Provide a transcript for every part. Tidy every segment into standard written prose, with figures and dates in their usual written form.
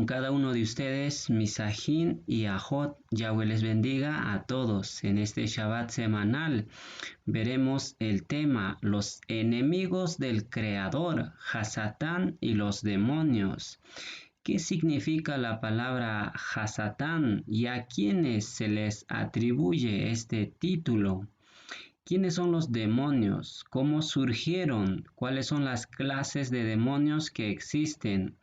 con cada uno de ustedes, Misajín y Ajot. Yahweh les bendiga a todos. En este Shabbat semanal veremos el tema los enemigos del Creador, Hasatán y los demonios. ¿Qué significa la palabra Hasatán y a quiénes se les atribuye este título? ¿Quiénes son los demonios? ¿Cómo surgieron? ¿Cuáles son las clases de demonios que existen?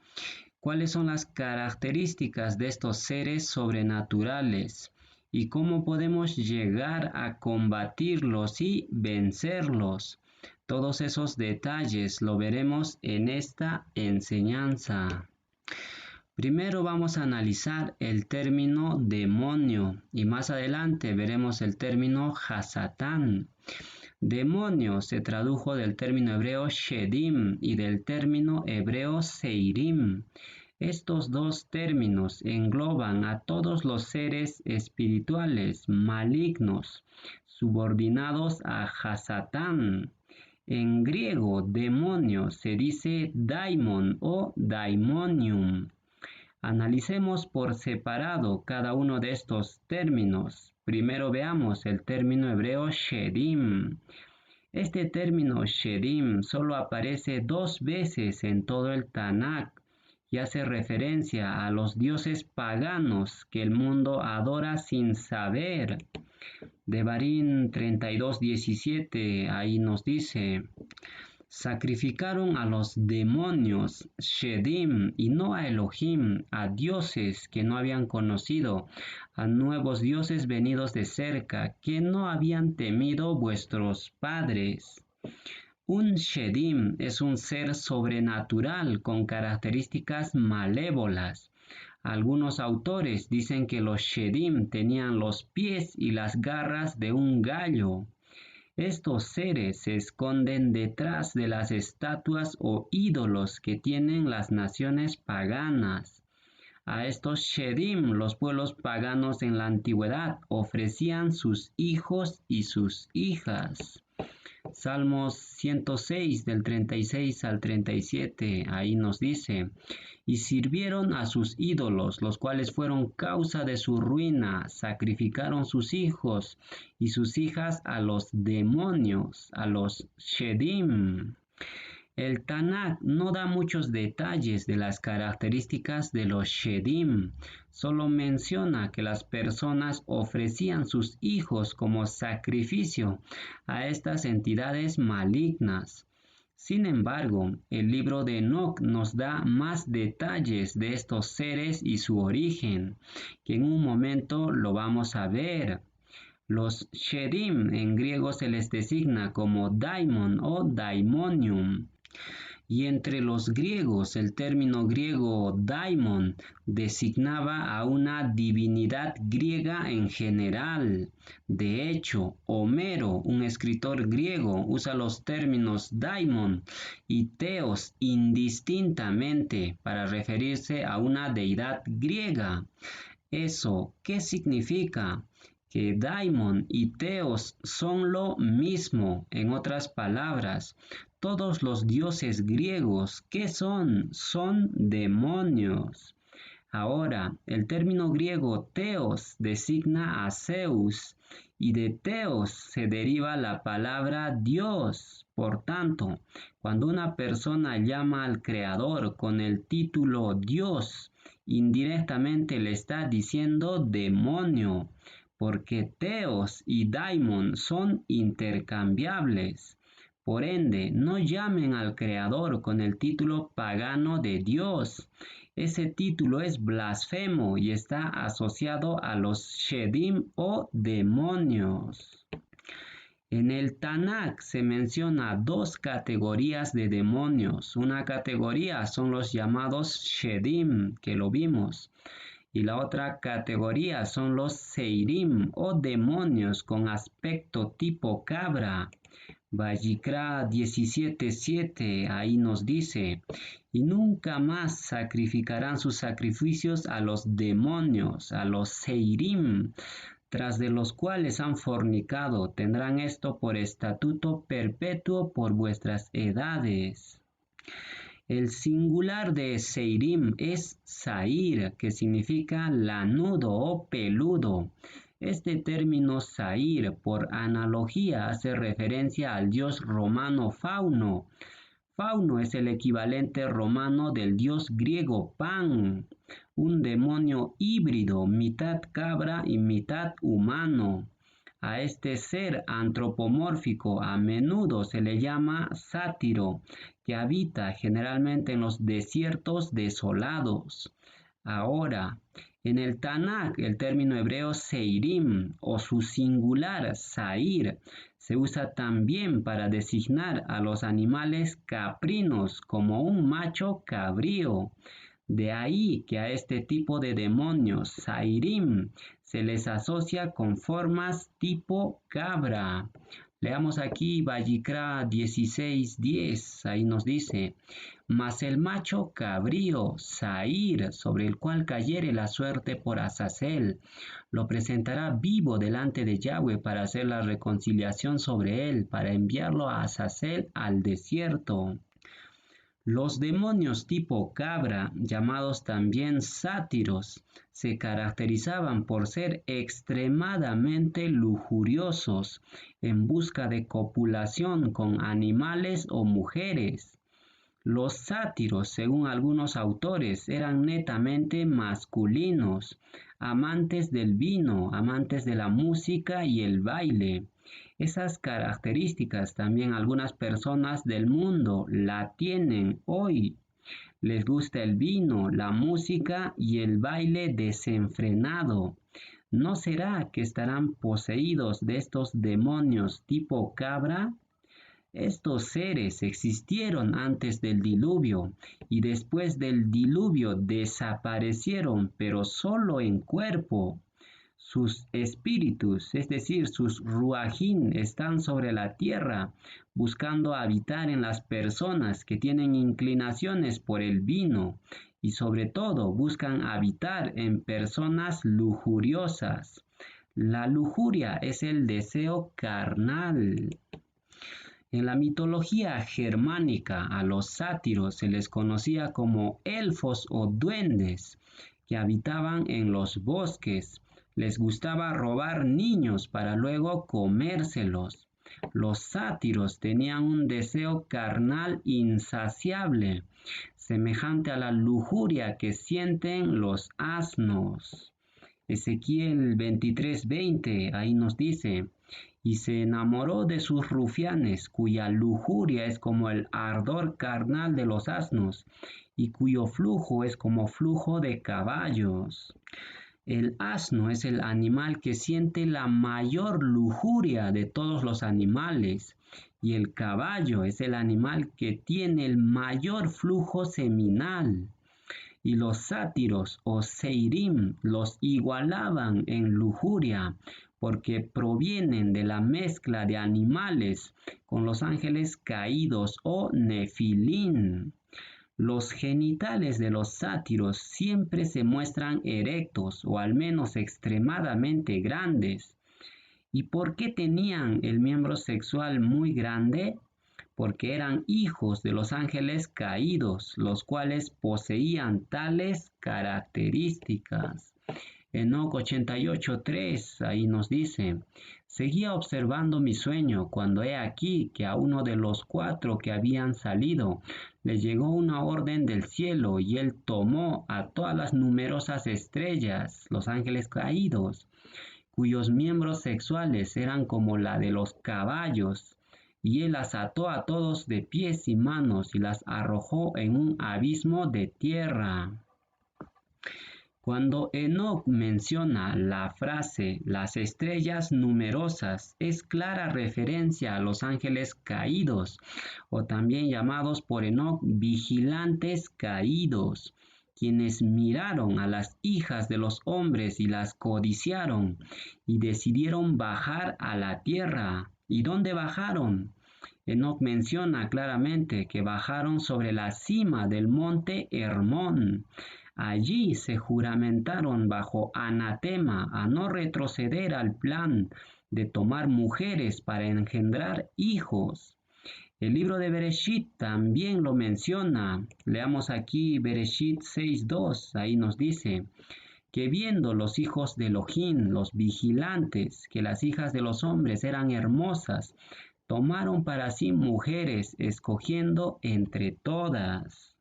¿Cuáles son las características de estos seres sobrenaturales? ¿Y cómo podemos llegar a combatirlos y vencerlos? Todos esos detalles lo veremos en esta enseñanza. Primero vamos a analizar el término demonio y más adelante veremos el término Hasatán. Demonio se tradujo del término hebreo shedim y del término hebreo seirim. Estos dos términos engloban a todos los seres espirituales malignos, subordinados a Hasatán. En griego, demonio se dice daimon o daimonium. Analicemos por separado cada uno de estos términos. Primero veamos el término hebreo shedim. Este término shedim solo aparece 2 veces en todo el Tanakh y hace referencia a los dioses paganos que el mundo adora sin saber. Devarim 32:17, ahí nos dice: sacrificaron a los demonios Shedim y no a Elohim, a dioses que no habían conocido, a nuevos dioses venidos de cerca, que no habían temido vuestros padres. Un Shedim es un ser sobrenatural con características malévolas. Algunos autores dicen que los Shedim tenían los pies y las garras de un gallo. Estos seres se esconden detrás de las estatuas o ídolos que tienen las naciones paganas. A estos Shedim los pueblos paganos en la antigüedad ofrecían sus hijos y sus hijas. Salmos 106 del 36 al 37, ahí nos dice: y sirvieron a sus ídolos, los cuales fueron causa de su ruina, sacrificaron sus hijos y sus hijas a los demonios, a los Shedim. El Tanakh no da muchos detalles de las características de los Shedim, solo menciona que las personas ofrecían sus hijos como sacrificio a estas entidades malignas. Sin embargo, el libro de Enoc nos da más detalles de estos seres y su origen, que en un momento lo vamos a ver. Los Shedim en griego se les designa como daimon o daimonium. Y entre los griegos, el término griego daimon designaba a una divinidad griega en general. De hecho, Homero, un escritor griego, usa los términos daimon y teos indistintamente para referirse a una deidad griega. ¿Eso qué significa? Que daimon y teos son lo mismo. En otras palabras, todos los dioses griegos, ¿qué son? Son demonios. Ahora, el término griego teos designa a Zeus y de teos se deriva la palabra Dios. Por tanto, cuando una persona llama al Creador con el título Dios, indirectamente le está diciendo demonio, porque teos y daimon son intercambiables. Por ende, no llamen al Creador con el título pagano de Dios. Ese título es blasfemo y está asociado a los Shedim o demonios. En el Tanakh se menciona 2 categorías de demonios. Una categoría son los llamados Shedim, que lo vimos. Y la otra categoría son los Seirim o demonios con aspecto tipo cabra. Vayikra 17:7, ahí nos dice: y nunca más sacrificarán sus sacrificios a los demonios, a los Seirim, tras de los cuales han fornicado, tendrán esto por estatuto perpetuo por vuestras edades. El singular de Seirim es Sair, que significa lanudo o peludo. Este término Sair, por analogía, hace referencia al dios romano Fauno. Fauno es el equivalente romano del dios griego Pan, un demonio híbrido, mitad cabra y mitad humano. A este ser antropomórfico a menudo se le llama sátiro, que habita generalmente en los desiertos desolados. Ahora, en el Tanakh, el término hebreo seirim o su singular sair se usa también para designar a los animales caprinos como un macho cabrío. De ahí que a este tipo de demonios, Sairim, se les asocia con formas tipo cabra. Leamos aquí Vallicra 16:10, ahí nos dice, mas el macho cabrío, Sair, sobre el cual cayere la suerte por Azazel, lo presentará vivo delante de Yahweh para hacer la reconciliación sobre él, para enviarlo a Azazel al desierto. Los demonios tipo cabra, llamados también sátiros, se caracterizaban por ser extremadamente lujuriosos en busca de copulación con animales o mujeres. Los sátiros, según algunos autores, eran netamente masculinos, amantes del vino, amantes de la música y el baile. Esas características también algunas personas del mundo la tienen hoy. Les gusta el vino, la música y el baile desenfrenado. ¿No será que estarán poseídos de estos demonios tipo cabra? Estos seres existieron antes del diluvio y después del diluvio desaparecieron, pero solo en cuerpo. Sus espíritus, es decir, sus ruajín, están sobre la tierra, buscando habitar en las personas que tienen inclinaciones por el vino y sobre todo buscan habitar en personas lujuriosas. La lujuria es el deseo carnal. En la mitología germánica a los sátiros se les conocía como elfos o duendes que habitaban en los bosques. Les gustaba robar niños para luego comérselos. Los sátiros tenían un deseo carnal insaciable, semejante a la lujuria que sienten los asnos. Ezequiel 23:20, ahí nos dice, y se enamoró de sus rufianes, cuya lujuria es como el ardor carnal de los asnos, y cuyo flujo es como flujo de caballos. El asno es el animal que siente la mayor lujuria de todos los animales, y el caballo es el animal que tiene el mayor flujo seminal. Y los sátiros o seirim los igualaban en lujuria, porque provienen de la mezcla de animales con los ángeles caídos o nefilín. Los genitales de los sátiros siempre se muestran erectos o al menos extremadamente grandes. ¿Y por qué tenían el miembro sexual muy grande? Porque eran hijos de los ángeles caídos, los cuales poseían tales características. Enoc 88:3, ahí nos dice, seguía observando mi sueño cuando he aquí que a uno de los 4 que habían salido le llegó una orden del cielo y él tomó a todas las numerosas estrellas, los ángeles caídos, cuyos miembros sexuales eran como la de los caballos, y él las ató a todos de pies y manos y las arrojó en un abismo de tierra. Cuando Enoc menciona la frase las estrellas numerosas, es clara referencia a los ángeles caídos, o también llamados por Enoc vigilantes caídos, quienes miraron a las hijas de los hombres y las codiciaron, y decidieron bajar a la tierra. ¿Y dónde bajaron? Enoc menciona claramente que bajaron sobre la cima del monte Hermón. Allí se juramentaron bajo anatema a no retroceder al plan de tomar mujeres para engendrar hijos. El libro de Bereshit también lo menciona. Leamos aquí Bereshit 6:2, ahí nos dice que viendo los hijos de Elohim, los vigilantes, que las hijas de los hombres eran hermosas, tomaron para sí mujeres, escogiendo entre todas.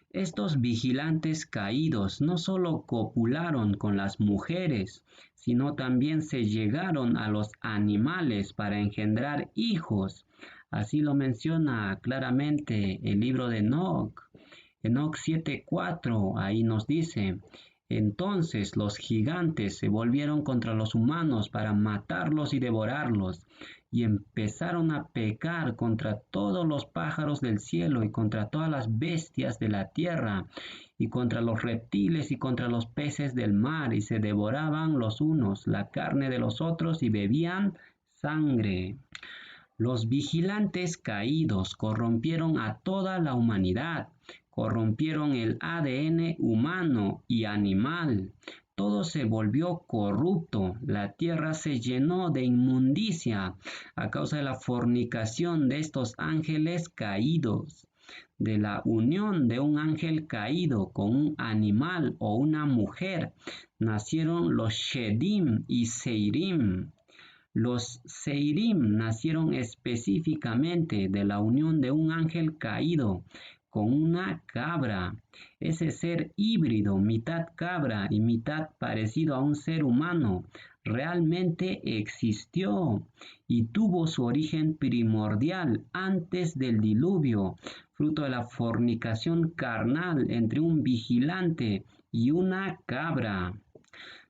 Estos vigilantes caídos no solo copularon con las mujeres, sino también se llegaron a los animales para engendrar hijos. Así lo menciona claramente el libro de Enoc. Enoc 7:4, ahí nos dice: entonces los gigantes se volvieron contra los humanos para matarlos y devorarlos, y empezaron a pecar contra todos los pájaros del cielo y contra todas las bestias de la tierra, y contra los reptiles y contra los peces del mar, y se devoraban los unos la carne de los otros y bebían sangre. Los vigilantes caídos corrompieron a toda la humanidad, corrompieron el ADN humano y animal. Todo se volvió corrupto, la tierra se llenó de inmundicia a causa de la fornicación de estos ángeles caídos. De la unión de un ángel caído con un animal o una mujer, nacieron los Shedim y Seirim. Los Seirim nacieron específicamente de la unión de un ángel caído con una cabra. Ese ser híbrido, mitad cabra y mitad parecido a un ser humano, realmente existió y tuvo su origen primordial antes del diluvio, fruto de la fornicación carnal entre un vigilante y una cabra.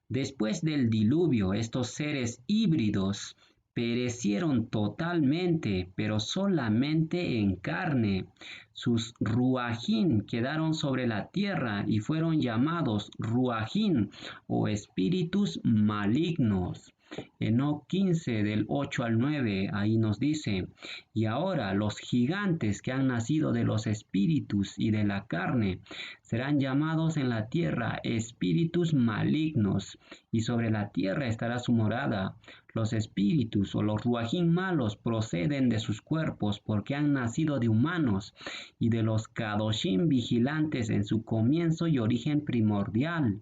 Después del diluvio, estos seres híbridos perecieron totalmente, pero solamente en carne. Sus ruajín quedaron sobre la tierra y fueron llamados ruajín o espíritus malignos. Enoc 15 del 8 al 9, ahí nos dice: y ahora los gigantes que han nacido de los espíritus y de la carne serán llamados en la tierra espíritus malignos, y sobre la tierra estará su morada. Los espíritus o los ruajín malos proceden de sus cuerpos porque han nacido de humanos y de los kadoshim vigilantes en su comienzo y origen primordial.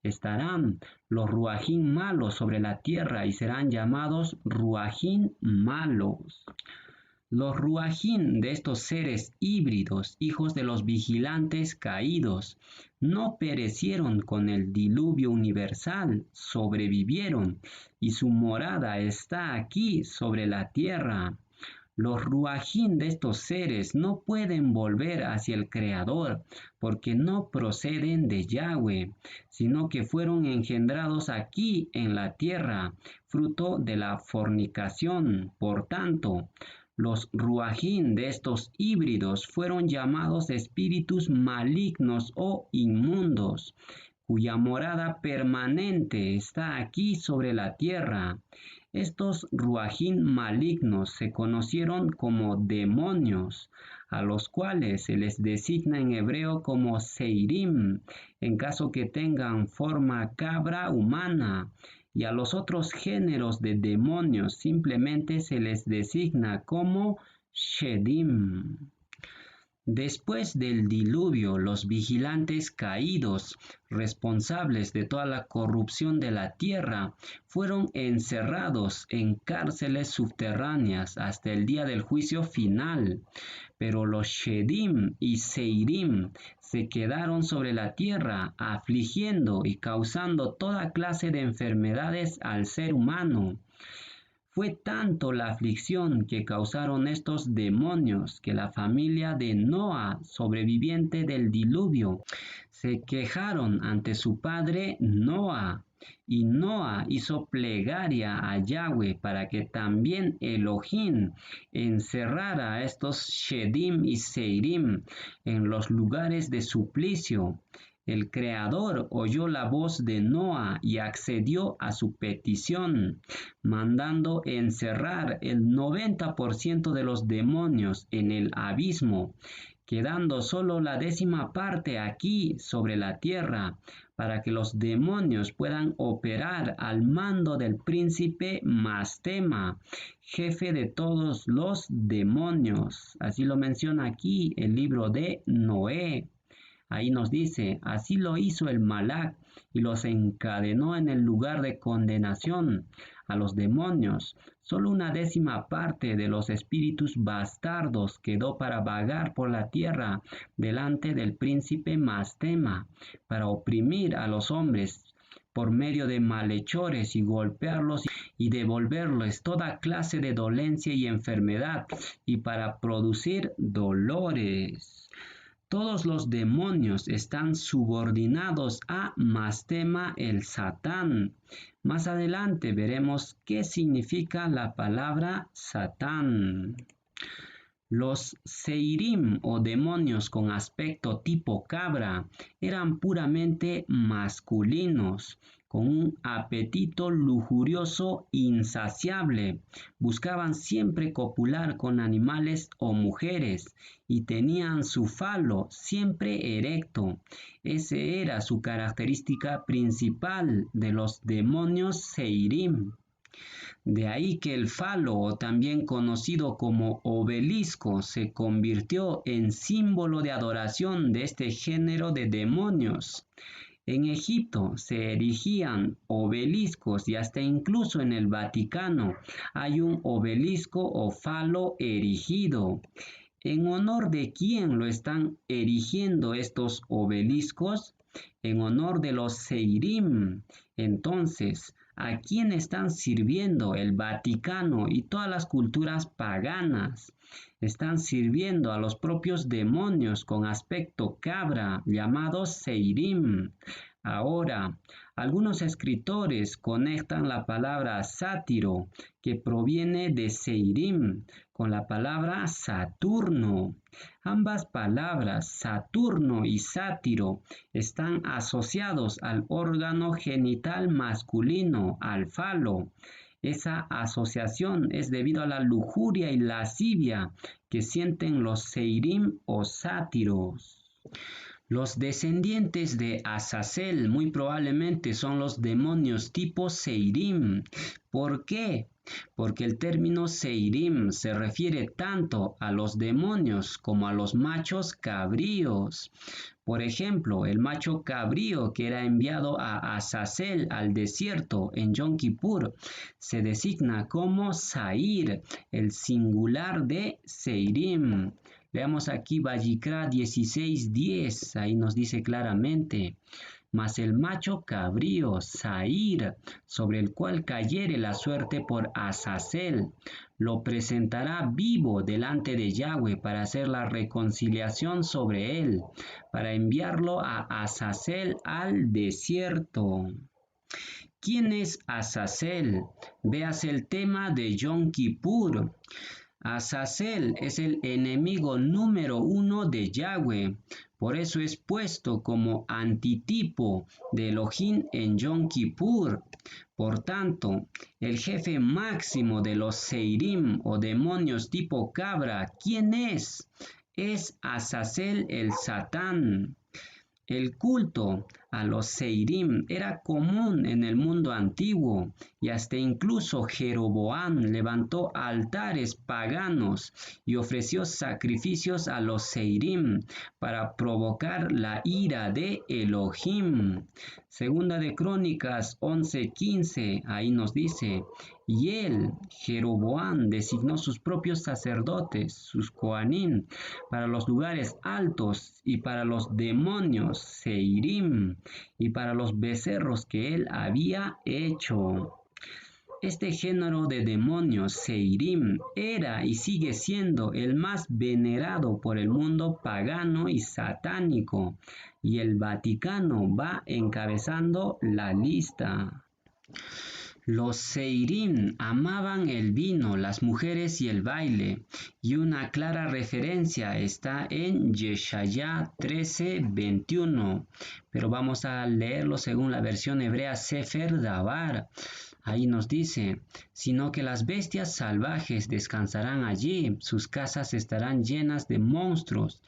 Estarán los ruajín malos sobre la tierra y serán llamados ruajín malos. Los ruajín de estos seres híbridos, hijos de los vigilantes caídos, no perecieron con el diluvio universal, sobrevivieron, y su morada está aquí sobre la tierra. Los ruajín de estos seres no pueden volver hacia el Creador, porque no proceden de Yahweh, sino que fueron engendrados aquí en la tierra, fruto de la fornicación. Por tanto, los ruajín de estos híbridos fueron llamados espíritus malignos o inmundos, cuya morada permanente está aquí sobre la tierra. Estos ruajín malignos se conocieron como demonios, a los cuales se les designa en hebreo como Seirim, en caso que tengan forma cabra humana, y a los otros géneros de demonios simplemente se les designa como Shedim. Después del diluvio, los vigilantes caídos, responsables de toda la corrupción de la tierra, fueron encerrados en cárceles subterráneas hasta el día del juicio final. Pero los Shedim y Seirim se quedaron sobre la tierra, afligiendo y causando toda clase de enfermedades al ser humano. Fue tanto la aflicción que causaron estos demonios que la familia de Noa, sobreviviente del diluvio, se quejaron ante su padre Noa. Y Noa hizo plegaria a Yahweh para que también Elohim encerrara a estos Shedim y Seirim en los lugares de suplicio. El Creador oyó la voz de Noa y accedió a su petición, mandando encerrar el 90% de los demonios en el abismo, quedando solo la 10ª parte aquí sobre la tierra, para que los demonios puedan operar al mando del príncipe Mastema, jefe de todos los demonios. Así lo menciona aquí el libro de Noé. Ahí nos dice, así lo hizo el Malak y los encadenó en el lugar de condenación a los demonios. Solo una 10ª parte de los espíritus bastardos quedó para vagar por la tierra delante del príncipe Mastema, para oprimir a los hombres por medio de malhechores y golpearlos y devolverles toda clase de dolencia y enfermedad y para producir dolores. Todos los demonios están subordinados a Mastema el Satán. Más adelante veremos qué significa la palabra Satán. Los Seirim o demonios con aspecto tipo cabra eran puramente masculinos, con un apetito lujurioso insaciable. Buscaban siempre copular con animales o mujeres y tenían su falo siempre erecto. Esa era su característica principal de los demonios Seirim. De ahí que el falo, también conocido como obelisco, se convirtió en símbolo de adoración de este género de demonios. En Egipto se erigían obeliscos y hasta incluso en el Vaticano hay un obelisco o falo erigido. ¿En honor de quién lo están erigiendo estos obeliscos? En honor de los Seirim. Entonces, ¿a quién están sirviendo el Vaticano y todas las culturas paganas? Están sirviendo a los propios demonios con aspecto cabra, llamados Seirim. Ahora, algunos escritores conectan la palabra sátiro, que proviene de Seirim, con la palabra Saturno. Ambas palabras, Saturno y sátiro, están asociados al órgano genital masculino, al falo. Esa asociación es debido a la lujuria y lascivia que sienten los Seirim o sátiros. Los descendientes de Azazel muy probablemente son los demonios tipo Seirim. ¿Por qué? Porque el término Seirim se refiere tanto a los demonios como a los machos cabríos. Por ejemplo, el macho cabrío que era enviado a Azazel al desierto en Yom Kippur se designa como Sair, el singular de Seirim. Veamos aquí Vayikra 16:10, ahí nos dice claramente, mas el macho cabrío, Sair, sobre el cual cayere la suerte por Azazel, lo presentará vivo delante de Yahweh para hacer la reconciliación sobre él, para enviarlo a Azazel al desierto. ¿Quién es Azazel? Veas el tema de Yom Kippur. Azazel es el enemigo número 1 de Yahweh, por eso es puesto como antitipo de Elohim en Yom Kippur. Por tanto, el jefe máximo de los Seirim o demonios tipo cabra, ¿quién es? Es Azazel el Satán. El culto a los Seirim era común en el mundo antiguo y hasta incluso Jeroboam levantó altares paganos y ofreció sacrificios a los Seirim para provocar la ira de Elohim. Segunda de Crónicas 11:15, ahí nos dice, y él, Jeroboam, designó sus propios sacerdotes, sus Coanim, para los lugares altos y para los demonios Seirim y para los becerros que él había hecho. Este género de demonios Seirim era y sigue siendo el más venerado por el mundo pagano y satánico, y el Vaticano va encabezando la lista. Los Seirim amaban el vino, las mujeres y el baile, y una clara referencia está en Yeshaya 13:21, pero vamos a leerlo según la versión hebrea Sefer Dabar. Ahí nos dice, sino que las bestias salvajes descansarán allí, sus casas estarán llenas de monstruos,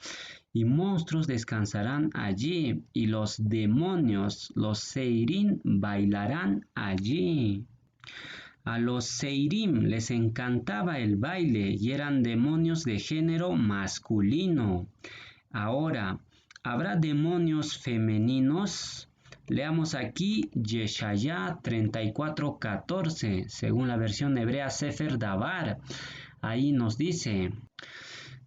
y monstruos descansarán allí, y los demonios, los seirim, bailarán allí. A los seirim les encantaba el baile y eran demonios de género masculino. Ahora, ¿habrá demonios femeninos? Leamos aquí Yeshaya 34:14, según la versión hebrea Sefer Dabar. Ahí nos dice,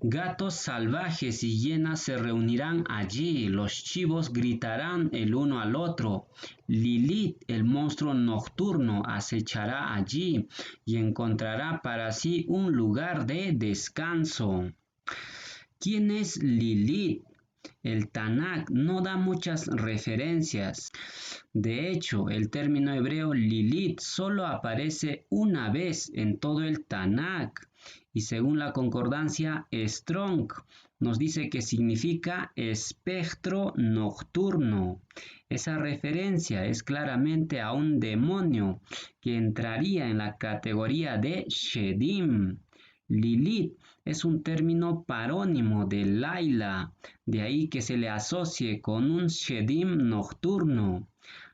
gatos salvajes y hienas se reunirán allí, los chivos gritarán el uno al otro. Lilith, el monstruo nocturno, acechará allí y encontrará para sí un lugar de descanso. ¿Quién es Lilith? El Tanakh no da muchas referencias. De hecho, el término hebreo Lilith solo aparece una vez en todo el Tanakh y según la concordancia Strong nos dice que significa espectro nocturno. Esa referencia es claramente a un demonio que entraría en la categoría de Shedim. Lilith es un término parónimo de Laila, de ahí que se le asocie con un Shedim nocturno.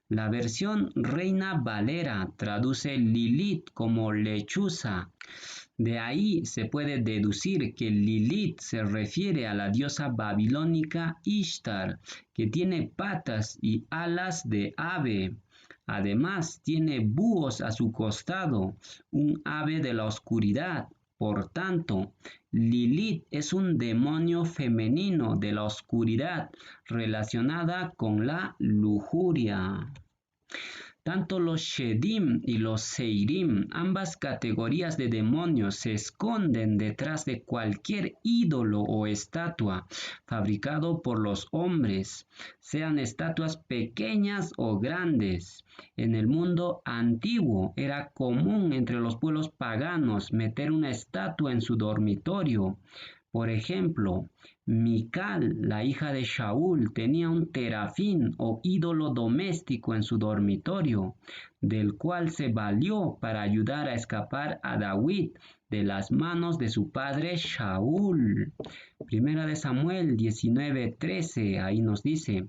La versión Reina Valera traduce Lilith como lechuza. De ahí se puede deducir que Lilith se refiere a la diosa babilónica Ishtar, que tiene patas y alas de ave. Además, tiene búhos a su costado, un ave de la oscuridad. Por tanto, Lilith es un demonio femenino de la oscuridad relacionada con la lujuria. Tanto los Shedim y los Seirim, ambas categorías de demonios, se esconden detrás de cualquier ídolo o estatua fabricado por los hombres, sean estatuas pequeñas o grandes. En el mundo antiguo era común entre los pueblos paganos meter una estatua en su dormitorio. Por ejemplo, Mical, la hija de Shaul, tenía un terafín o ídolo doméstico en su dormitorio, del cual se valió para ayudar a escapar a David de las manos de su padre Shaul. Primera de Samuel 19:13, ahí nos dice,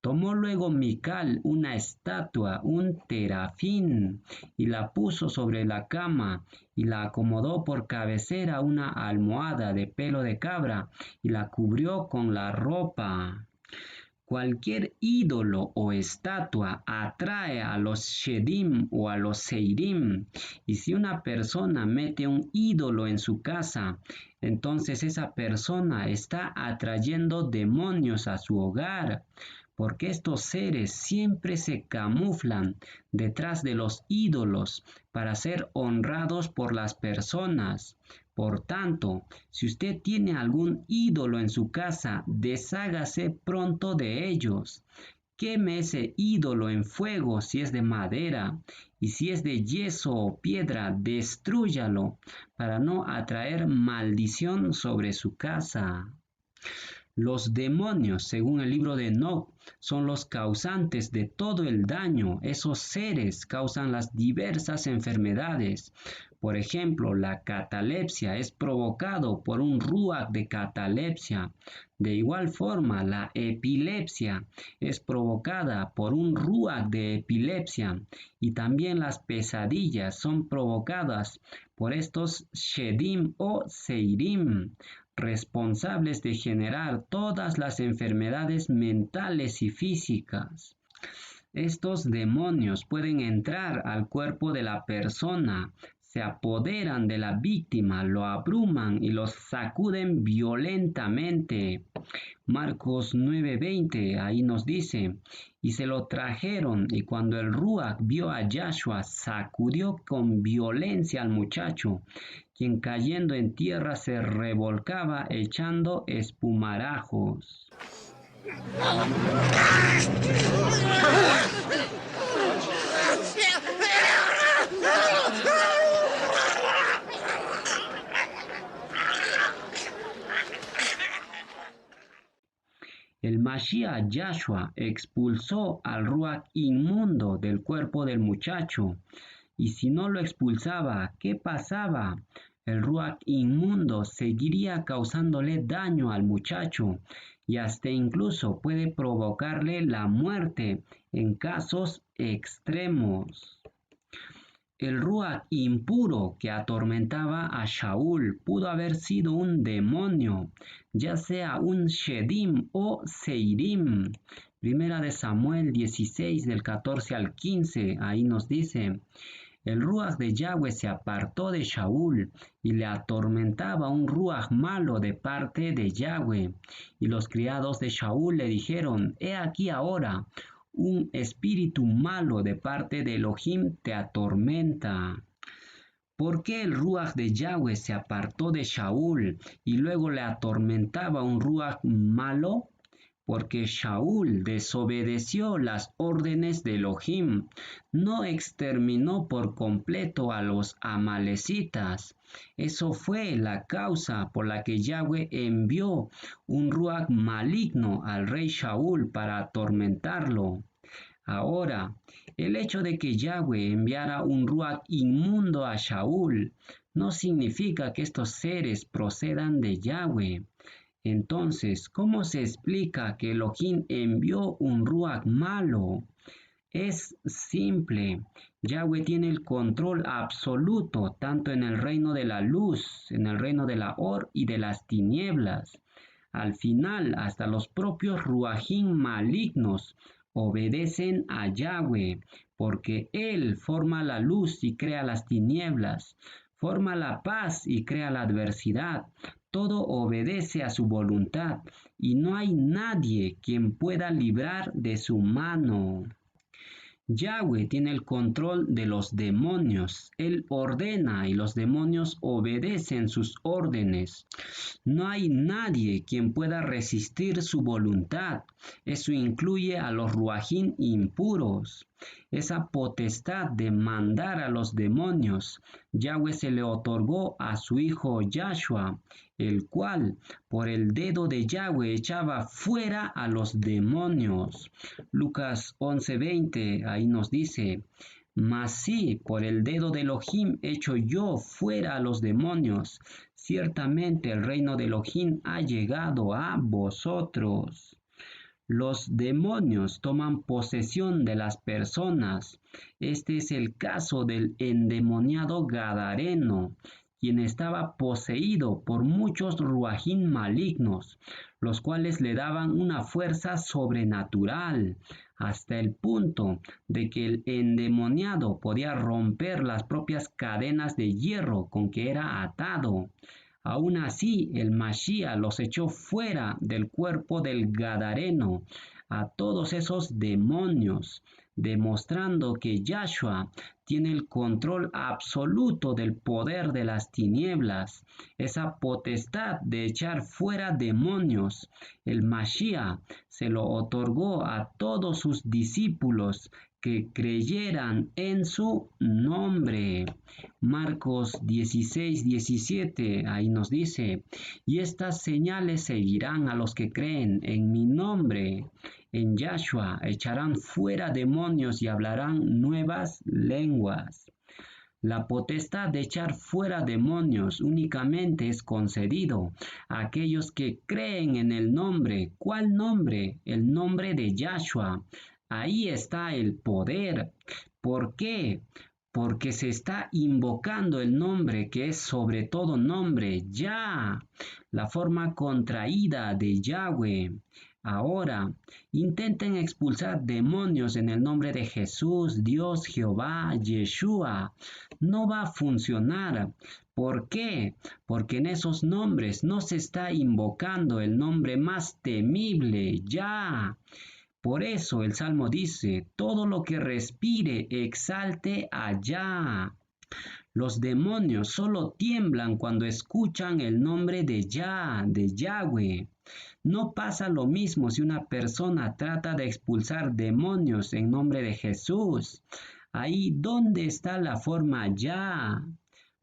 tomó luego Mical una estatua, un terafín, y la puso sobre la cama, y la acomodó por cabecera a una almohada de pelo de cabra, y la cubrió con la ropa. Cualquier ídolo o estatua atrae a los Shedim o a los Seirim, y si una persona mete un ídolo en su casa, entonces esa persona está atrayendo demonios a su hogar, porque estos seres siempre se camuflan detrás de los ídolos para ser honrados por las personas. Por tanto, si usted tiene algún ídolo en su casa, deshágase pronto de ellos. Queme ese ídolo en fuego si es de madera, y si es de yeso o piedra, destrúyalo para no atraer maldición sobre su casa. Los demonios, según el libro de Enoc, son los causantes de todo el daño. Esos seres causan las diversas enfermedades. Por ejemplo, la catalepsia es provocado por un ruach de catalepsia. De igual forma, la epilepsia es provocada por un ruach de epilepsia. Y también las pesadillas son provocadas por estos shedim o seirim, responsables de generar todas las enfermedades mentales y físicas. Estos demonios pueden entrar al cuerpo de la persona, se apoderan de la víctima, lo abruman y los sacuden violentamente. Marcos 9:20, ahí nos dice, y se lo trajeron, y cuando el ruach vio a Yahshua, sacudió con violencia al muchacho, quien cayendo en tierra se revolcaba echando espumarajos. El Mashiach Yahshua expulsó al ruach inmundo del cuerpo del muchacho Y si no lo expulsaba, ¿qué pasaba? El ruach inmundo seguiría causándole daño al muchacho y hasta incluso puede provocarle la muerte en casos extremos. El ruach impuro que atormentaba a Shaul pudo haber sido un demonio, ya sea un Shedim o Seirim. Primera de Samuel 16 del 14 al 15, ahí nos dice: el ruach de Yahweh se apartó de Shaul y le atormentaba un ruach malo de parte de Yahweh. Y los criados de Shaul le dijeron: he aquí ahora, un espíritu malo de parte de Elohim te atormenta. ¿Por qué el ruach de Yahweh se apartó de Shaul y luego le atormentaba un ruach malo? Porque Shaul desobedeció las órdenes de Elohim, no exterminó por completo a los amalecitas. Eso fue la causa por la que Yahweh envió un ruach maligno al rey Shaul para atormentarlo. Ahora, el hecho de que Yahweh enviara un ruach inmundo a Shaul no significa que estos seres procedan de Yahweh. Entonces, ¿cómo se explica que Elohim envió un ruach malo? Es simple. Yahweh tiene el control absoluto tanto en el reino de la luz, en el reino de la Or y de las tinieblas. Al final, hasta los propios ruajim malignos obedecen a Yahweh, porque Él forma la luz y crea las tinieblas, forma la paz y crea la adversidad. Todo obedece a su voluntad y no hay nadie quien pueda librar de su mano. Yahweh tiene el control de los demonios. Él ordena y los demonios obedecen sus órdenes. No hay nadie quien pueda resistir su voluntad. Eso incluye a los ruajim impuros. Esa potestad de mandar a los demonios, Yahweh se le otorgó a su hijo Yahshua, el cual por el dedo de Yahweh echaba fuera a los demonios. Lucas 11:20, ahí nos dice: mas sí, por el dedo de Elohim echo yo fuera a los demonios. Ciertamente el reino de Elohim ha llegado a vosotros. Los demonios toman posesión de las personas. Este es el caso del endemoniado Gadareno, quien estaba poseído por muchos ruajim malignos, los cuales le daban una fuerza sobrenatural, hasta el punto de que el endemoniado podía romper las propias cadenas de hierro con que era atado. Aún así, el Mashiach los echó fuera del cuerpo del Gadareno, a todos esos demonios, demostrando que Yahshua tiene el control absoluto del poder de las tinieblas, esa potestad de echar fuera demonios. El Mashiach se lo otorgó a todos sus discípulos que creyeran en su nombre. Marcos 16:17, ahí nos dice: y estas señales seguirán a los que creen en mi nombre. En Yahshua echarán fuera demonios y hablarán nuevas lenguas. La potestad de echar fuera demonios únicamente es concedido a aquellos que creen en el nombre. ¿Cuál nombre? El nombre de Yahshua. Ahí está el poder. ¿Por qué? Porque se está invocando el nombre que es sobre todo nombre, Yah, la forma contraída de Yahweh. Ahora, intenten expulsar demonios en el nombre de Jesús, Dios, Jehová, Yeshua. No va a funcionar. ¿Por qué? Porque en esos nombres no se está invocando el nombre más temible, Yah. Por eso el Salmo dice: todo lo que respire exalte a Yah. Los demonios solo tiemblan cuando escuchan el nombre de Yah, de Yahweh. No pasa lo mismo si una persona trata de expulsar demonios en nombre de Jesús. Ahí, ¿dónde está la forma Yah?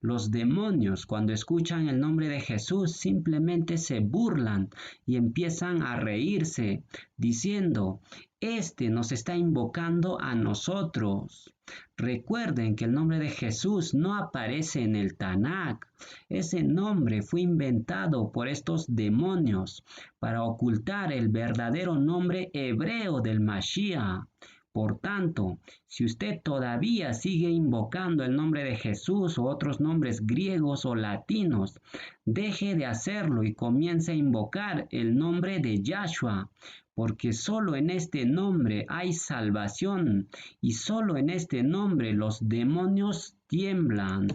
Los demonios, cuando escuchan el nombre de Jesús, simplemente se burlan y empiezan a reírse, diciendo, este nos está invocando a nosotros. Recuerden que el nombre de Jesús no aparece en el Tanakh. Ese nombre fue inventado por estos demonios para ocultar el verdadero nombre hebreo del Mashiach. Por tanto, si usted todavía sigue invocando el nombre de Jesús o otros nombres griegos o latinos, deje de hacerlo y comience a invocar el nombre de Yahshua, porque solo en este nombre hay salvación y solo en este nombre los demonios tiemblan.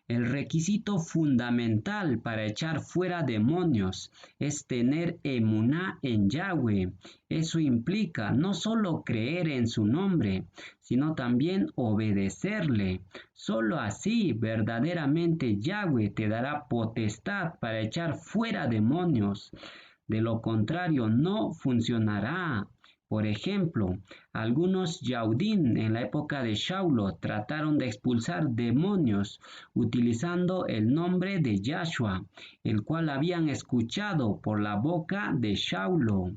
El requisito fundamental para echar fuera demonios es tener emuná en Yahweh. Eso implica no solo creer en su nombre, sino también obedecerle. Solo así verdaderamente Yahweh te dará potestad para echar fuera demonios. De lo contrario, no funcionará. Por ejemplo, algunos Yahudim en la época de Shaulo trataron de expulsar demonios utilizando el nombre de Yahshua, el cual habían escuchado por la boca de Shaulo.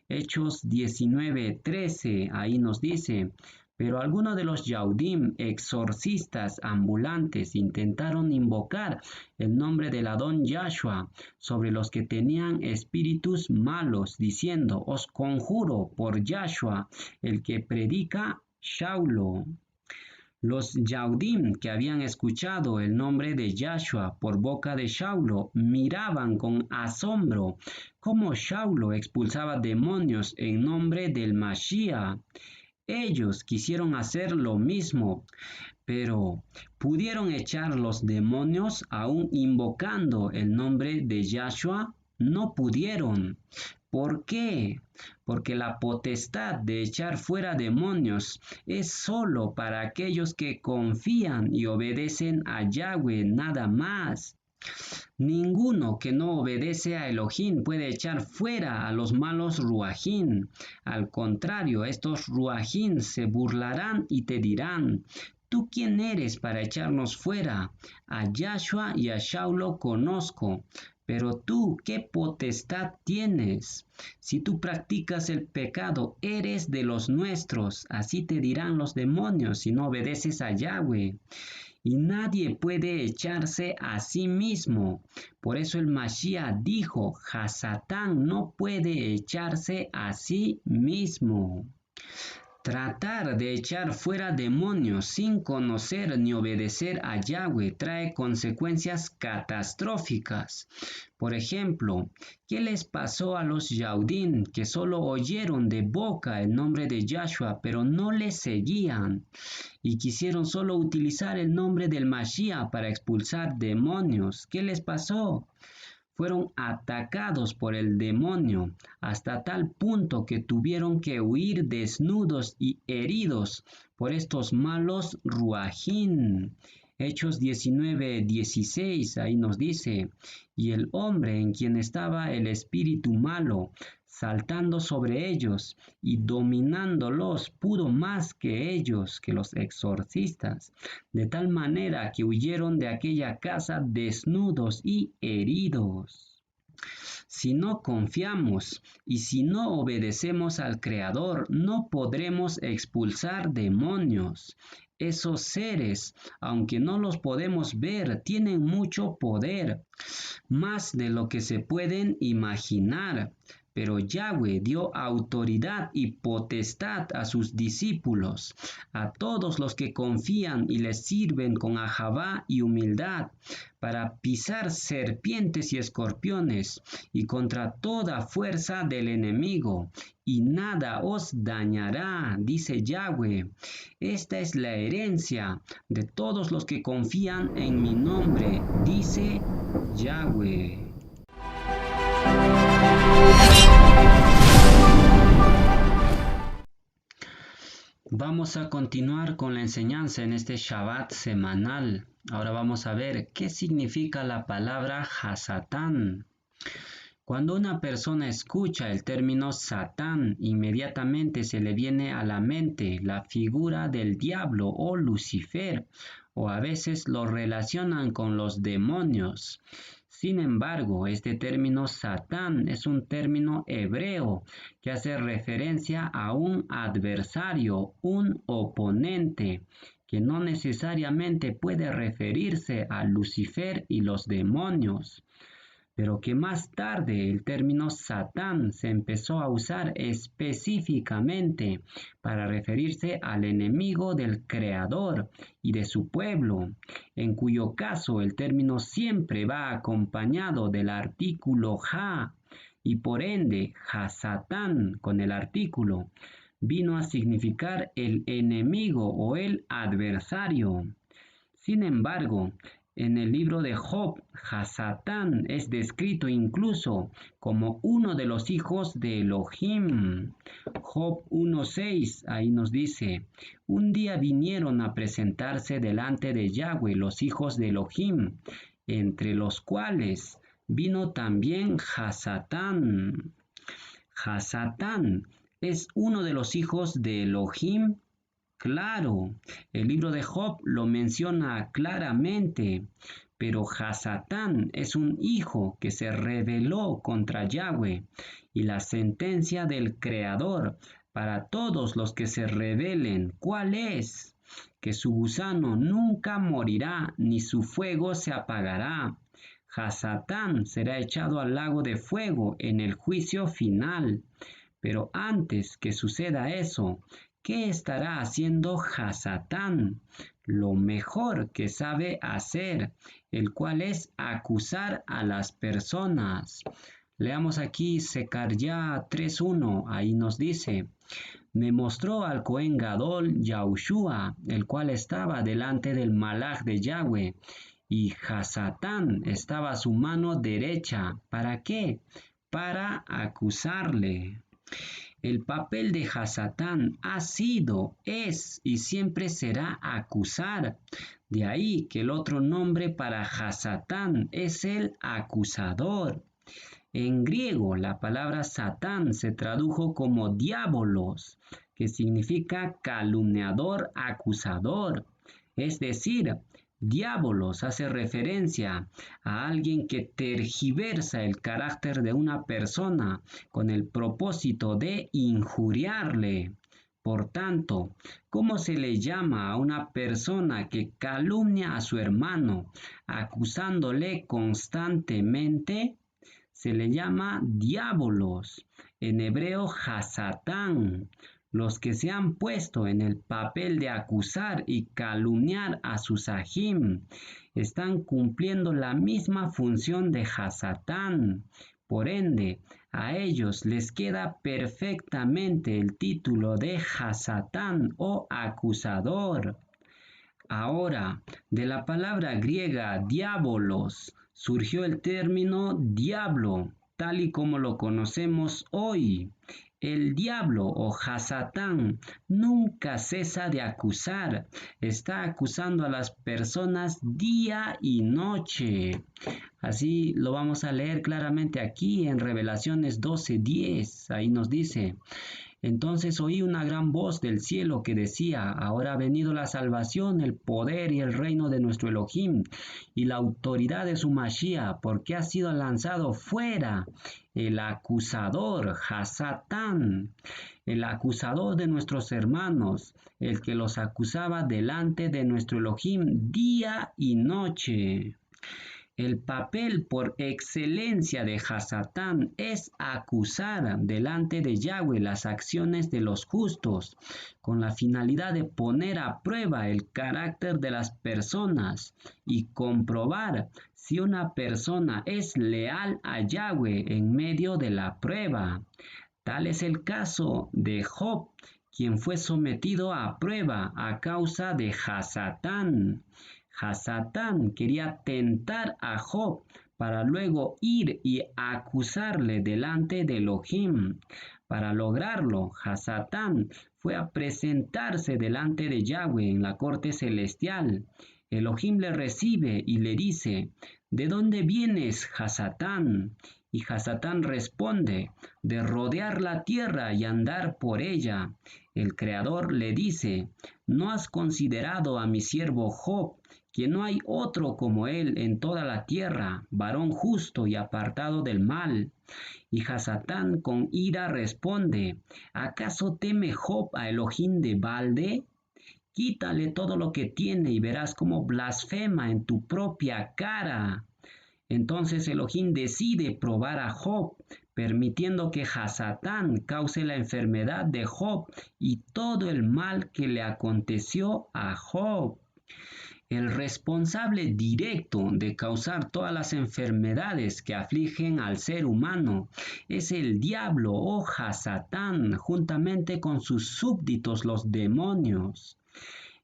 Hechos 19:13, ahí nos dice, pero algunos de los Yahudim exorcistas ambulantes intentaron invocar el nombre del Adón Yahshua sobre los que tenían espíritus malos, diciendo, os conjuro por Yahshua, el que predica Shaulo. Los Yahudim que habían escuchado el nombre de Yahshua por boca de Shaulo miraban con asombro cómo Shaulo expulsaba demonios en nombre del Mashiach. Ellos quisieron hacer lo mismo, pero ¿pudieron echar los demonios aún invocando el nombre de Yahshua? No pudieron. ¿Por qué? Porque la potestad de echar fuera demonios es solo para aquellos que confían y obedecen a Yahweh nada más. Ninguno que no obedece a Elohim puede echar fuera a los malos ruajín. Al contrario, estos ruajín se burlarán y te dirán, ¿tú quién eres para echarnos fuera? A Yahshua y a Shaulo conozco. Pero tú, ¿qué potestad tienes? Si tú practicas el pecado, eres de los nuestros. Así te dirán los demonios si no obedeces a Yahweh. Y nadie puede echarse a sí mismo. Por eso el Mashiach dijo, Hasatán no puede echarse a sí mismo. Tratar de echar fuera demonios sin conocer ni obedecer a Yahweh trae consecuencias catastróficas. Por ejemplo, ¿qué les pasó a los Yahudim que solo oyeron de boca el nombre de Yahshua pero no le seguían? Y quisieron solo utilizar el nombre del Mashiach para expulsar demonios. ¿Qué les pasó? Fueron atacados por el demonio hasta tal punto que tuvieron que huir desnudos y heridos por estos malos ruajín. Hechos 19:16, ahí nos dice, y el hombre en quien estaba el espíritu malo, saltando sobre ellos y dominándolos, pudo más que ellos, que los exorcistas, de tal manera que huyeron de aquella casa desnudos y heridos. Si no confiamos y si no obedecemos al Creador, no podremos expulsar demonios. Esos seres, aunque no los podemos ver, tienen mucho poder, más de lo que se pueden imaginar. Pero Yahweh dio autoridad y potestad a sus discípulos, a todos los que confían y les sirven con ahavá y humildad, para pisar serpientes y escorpiones, y contra toda fuerza del enemigo, y nada os dañará, dice Yahweh. Esta es la herencia de todos los que confían en mi nombre, dice Yahweh. Vamos a continuar con la enseñanza en este Shabbat semanal. Ahora vamos a ver qué significa la palabra Hasatán. Cuando una persona escucha el término Satán, inmediatamente se le viene a la mente la figura del diablo o Lucifer, o a veces lo relacionan con los demonios. Sin embargo, este término Satán es un término hebreo que hace referencia a un adversario, un oponente, que no necesariamente puede referirse a Lucifer y los demonios, pero que más tarde el término Satán se empezó a usar específicamente para referirse al enemigo del Creador y de su pueblo, en cuyo caso el término siempre va acompañado del artículo Ja, y por ende Hasatán con el artículo vino a significar el enemigo o el adversario. Sin embargo, en el libro de Job, Hasatán es descrito incluso como uno de los hijos de Elohim. Job 1:6, ahí nos dice: un día vinieron a presentarse delante de Yahweh los hijos de Elohim, entre los cuales vino también Hasatán. Hasatán es uno de los hijos de Elohim. Claro, el libro de Job lo menciona claramente, pero Hasatán es un hijo que se rebeló contra Yahweh, y la sentencia del Creador para todos los que se rebelen, ¿cuál es? Que su gusano nunca morirá, ni su fuego se apagará. Hasatán será echado al lago de fuego en el juicio final. Pero antes que suceda eso, ¿qué estará haciendo Hasatán? Lo mejor que sabe hacer, el cual es acusar a las personas. Leamos aquí Zecarías 3:1, ahí nos dice: me mostró al Cohen Gadol Yahushua, el cual estaba delante del Malach de Yahweh, y Hasatán estaba a su mano derecha. ¿Para qué? Para acusarle. El papel de Hasatán ha sido, es y siempre será acusar. De ahí que el otro nombre para Hasatán es el acusador. En griego, la palabra Satán se tradujo como diabolos, que significa calumniador, acusador. Es decir, diabolos hace referencia a alguien que tergiversa el carácter de una persona con el propósito de injuriarle. Por tanto, ¿cómo se le llama a una persona que calumnia a su hermano, acusándole constantemente? Se le llama diabolos, en hebreo Hasatán. Los que se han puesto en el papel de acusar y calumniar a sus sahim están cumpliendo la misma función de Hasatán. Por ende, a ellos les queda perfectamente el título de Hasatán o acusador. Ahora, de la palabra griega diabolos surgió el término diablo, tal y como lo conocemos hoy. El diablo o Hasatán nunca cesa de acusar, está acusando a las personas día y noche. Así lo vamos a leer claramente aquí en Revelaciones 12:10, ahí nos dice: entonces oí una gran voz del cielo que decía: ahora ha venido la salvación, el poder y el reino de nuestro Elohim, y la autoridad de su Mashiach, porque ha sido lanzado fuera el acusador, Hasatán, el acusador de nuestros hermanos, el que los acusaba delante de nuestro Elohim día y noche. El papel por excelencia de Hasatán es acusar delante de Yahweh las acciones de los justos, con la finalidad de poner a prueba el carácter de las personas y comprobar si una persona es leal a Yahweh en medio de la prueba. Tal es el caso de Job, quien fue sometido a prueba a causa de Hasatán. Hasatán quería tentar a Job para luego ir y acusarle delante de Elohim. Para lograrlo, Hasatán fue a presentarse delante de Yahweh en la corte celestial. Elohim le recibe y le dice: ¿de dónde vienes, Hasatán? Y Hasatán responde, de rodear la tierra y andar por ella. El Creador le dice, ¿no has considerado a mi siervo Job, que no hay otro como él en toda la tierra, varón justo y apartado del mal? Y Hasatán con ira responde, ¿acaso teme Job a Elohim de balde? Quítale todo lo que tiene y verás cómo blasfema en tu propia cara. Entonces Elohim decide probar a Job, permitiendo que Hasatán cause la enfermedad de Job y todo el mal que le aconteció a Job. El responsable directo de causar todas las enfermedades que afligen al ser humano es el diablo o Hasatán, juntamente con sus súbditos los demonios.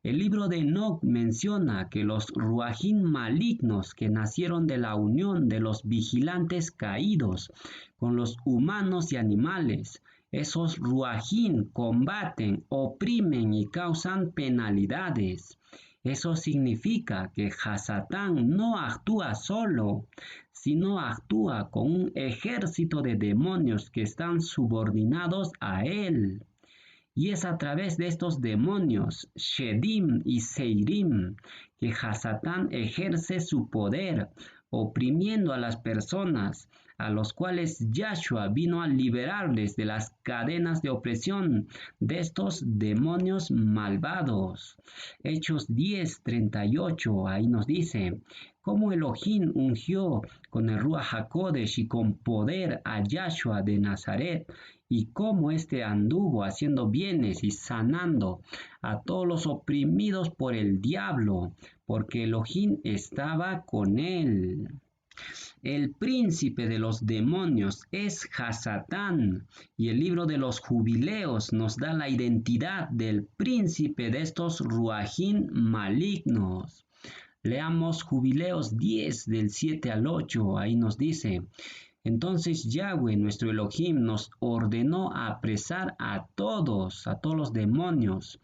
El libro de Enoc menciona que los ruajín malignos que nacieron de la unión de los vigilantes caídos con los humanos y animales, esos ruajín combaten, oprimen y causan penalidades. Eso significa que Hasatán no actúa solo, sino actúa con un ejército de demonios que están subordinados a él. Y es a través de estos demonios, Shedim y Seirim, que Hasatán ejerce su poder, oprimiendo a las personas, a los cuales Yahshua vino a liberarles de las cadenas de opresión de estos demonios malvados. Hechos 10:38, ahí nos dice, cómo Elohim ungió con el Ruach HaKodesh y con poder a Yahshua de Nazaret, y cómo éste anduvo haciendo bienes y sanando a todos los oprimidos por el diablo, porque Elohim estaba con él. El príncipe de los demonios es Hasatán, y el libro de los jubileos nos da la identidad del príncipe de estos ruajín malignos. Leamos Jubileos 10 del 7 al 8, ahí nos dice, entonces Yahweh, nuestro Elohim, nos ordenó apresar a todos los demonios.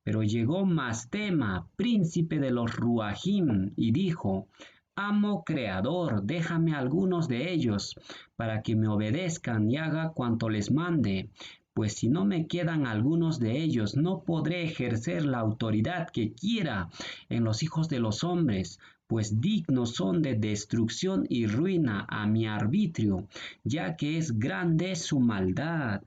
Pero llegó Mastema, príncipe de los Ruajim, y dijo, Amo Creador, déjame algunos de ellos, para que me obedezcan y haga cuanto les mande. Pues si no me quedan algunos de ellos, no podré ejercer la autoridad que quiera en los hijos de los hombres, pues dignos son de destrucción y ruina a mi arbitrio, ya que es grande su maldad.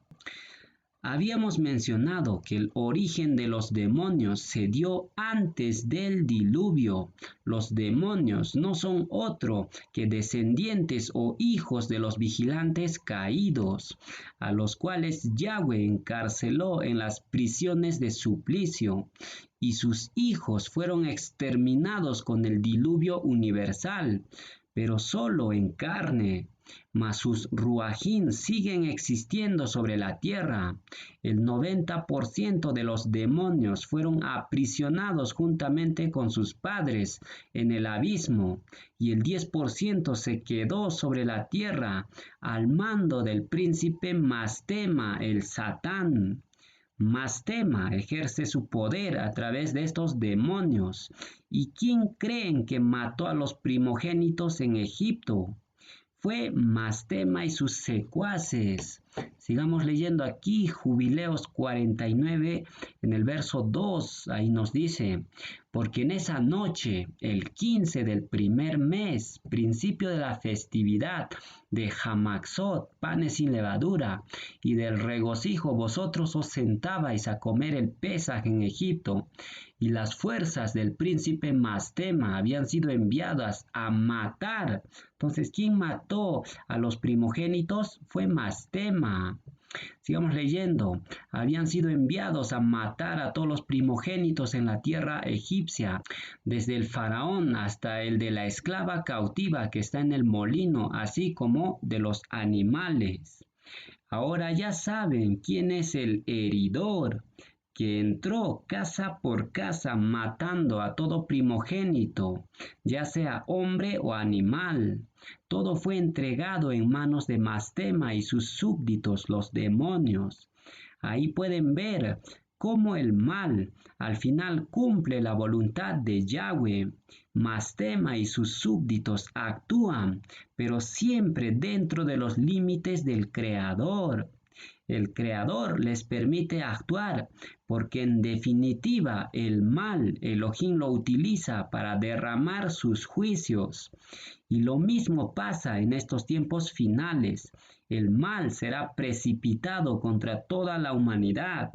Habíamos mencionado que el origen de los demonios se dio antes del diluvio. Los demonios no son otro que descendientes o hijos de los vigilantes caídos, a los cuales Yahweh encarceló en las prisiones de suplicio, y sus hijos fueron exterminados con el diluvio universal, pero solo en carne. Mas sus ruajín siguen existiendo sobre la tierra. El 90% de los demonios fueron aprisionados juntamente con sus padres en el abismo, y el 10% se quedó sobre la tierra al mando del príncipe Mastema, el Satán. Mastema ejerce su poder a través de estos demonios. ¿Y quién creen que mató a los primogénitos en Egipto? Fue Mastema y sus secuaces. Sigamos leyendo aquí Jubileos 49 en el verso 2, ahí nos dice, porque en esa noche, el 15 del primer mes, principio de la festividad de Hamaxot, panes sin levadura, y del regocijo vosotros os sentabais a comer el Pesaj en Egipto, y las fuerzas del príncipe Mastema habían sido enviadas a matar. Entonces, ¿quién mató a los primogénitos? Fue Mastema. Sigamos leyendo. Habían sido enviados a matar a todos los primogénitos en la tierra egipcia, desde el faraón hasta el de la esclava cautiva que está en el molino, así como de los animales. Ahora ya saben quién es el heridor, que entró casa por casa matando a todo primogénito, ya sea hombre o animal. Todo fue entregado en manos de Mastema y sus súbditos, los demonios. Ahí pueden ver cómo el mal al final cumple la voluntad de Yahweh. Mastema y sus súbditos actúan, pero siempre dentro de los límites del Creador. El Creador les permite actuar, porque en definitiva el mal Elohim lo utiliza para derramar sus juicios. Y lo mismo pasa en estos tiempos finales. El mal será precipitado contra toda la humanidad.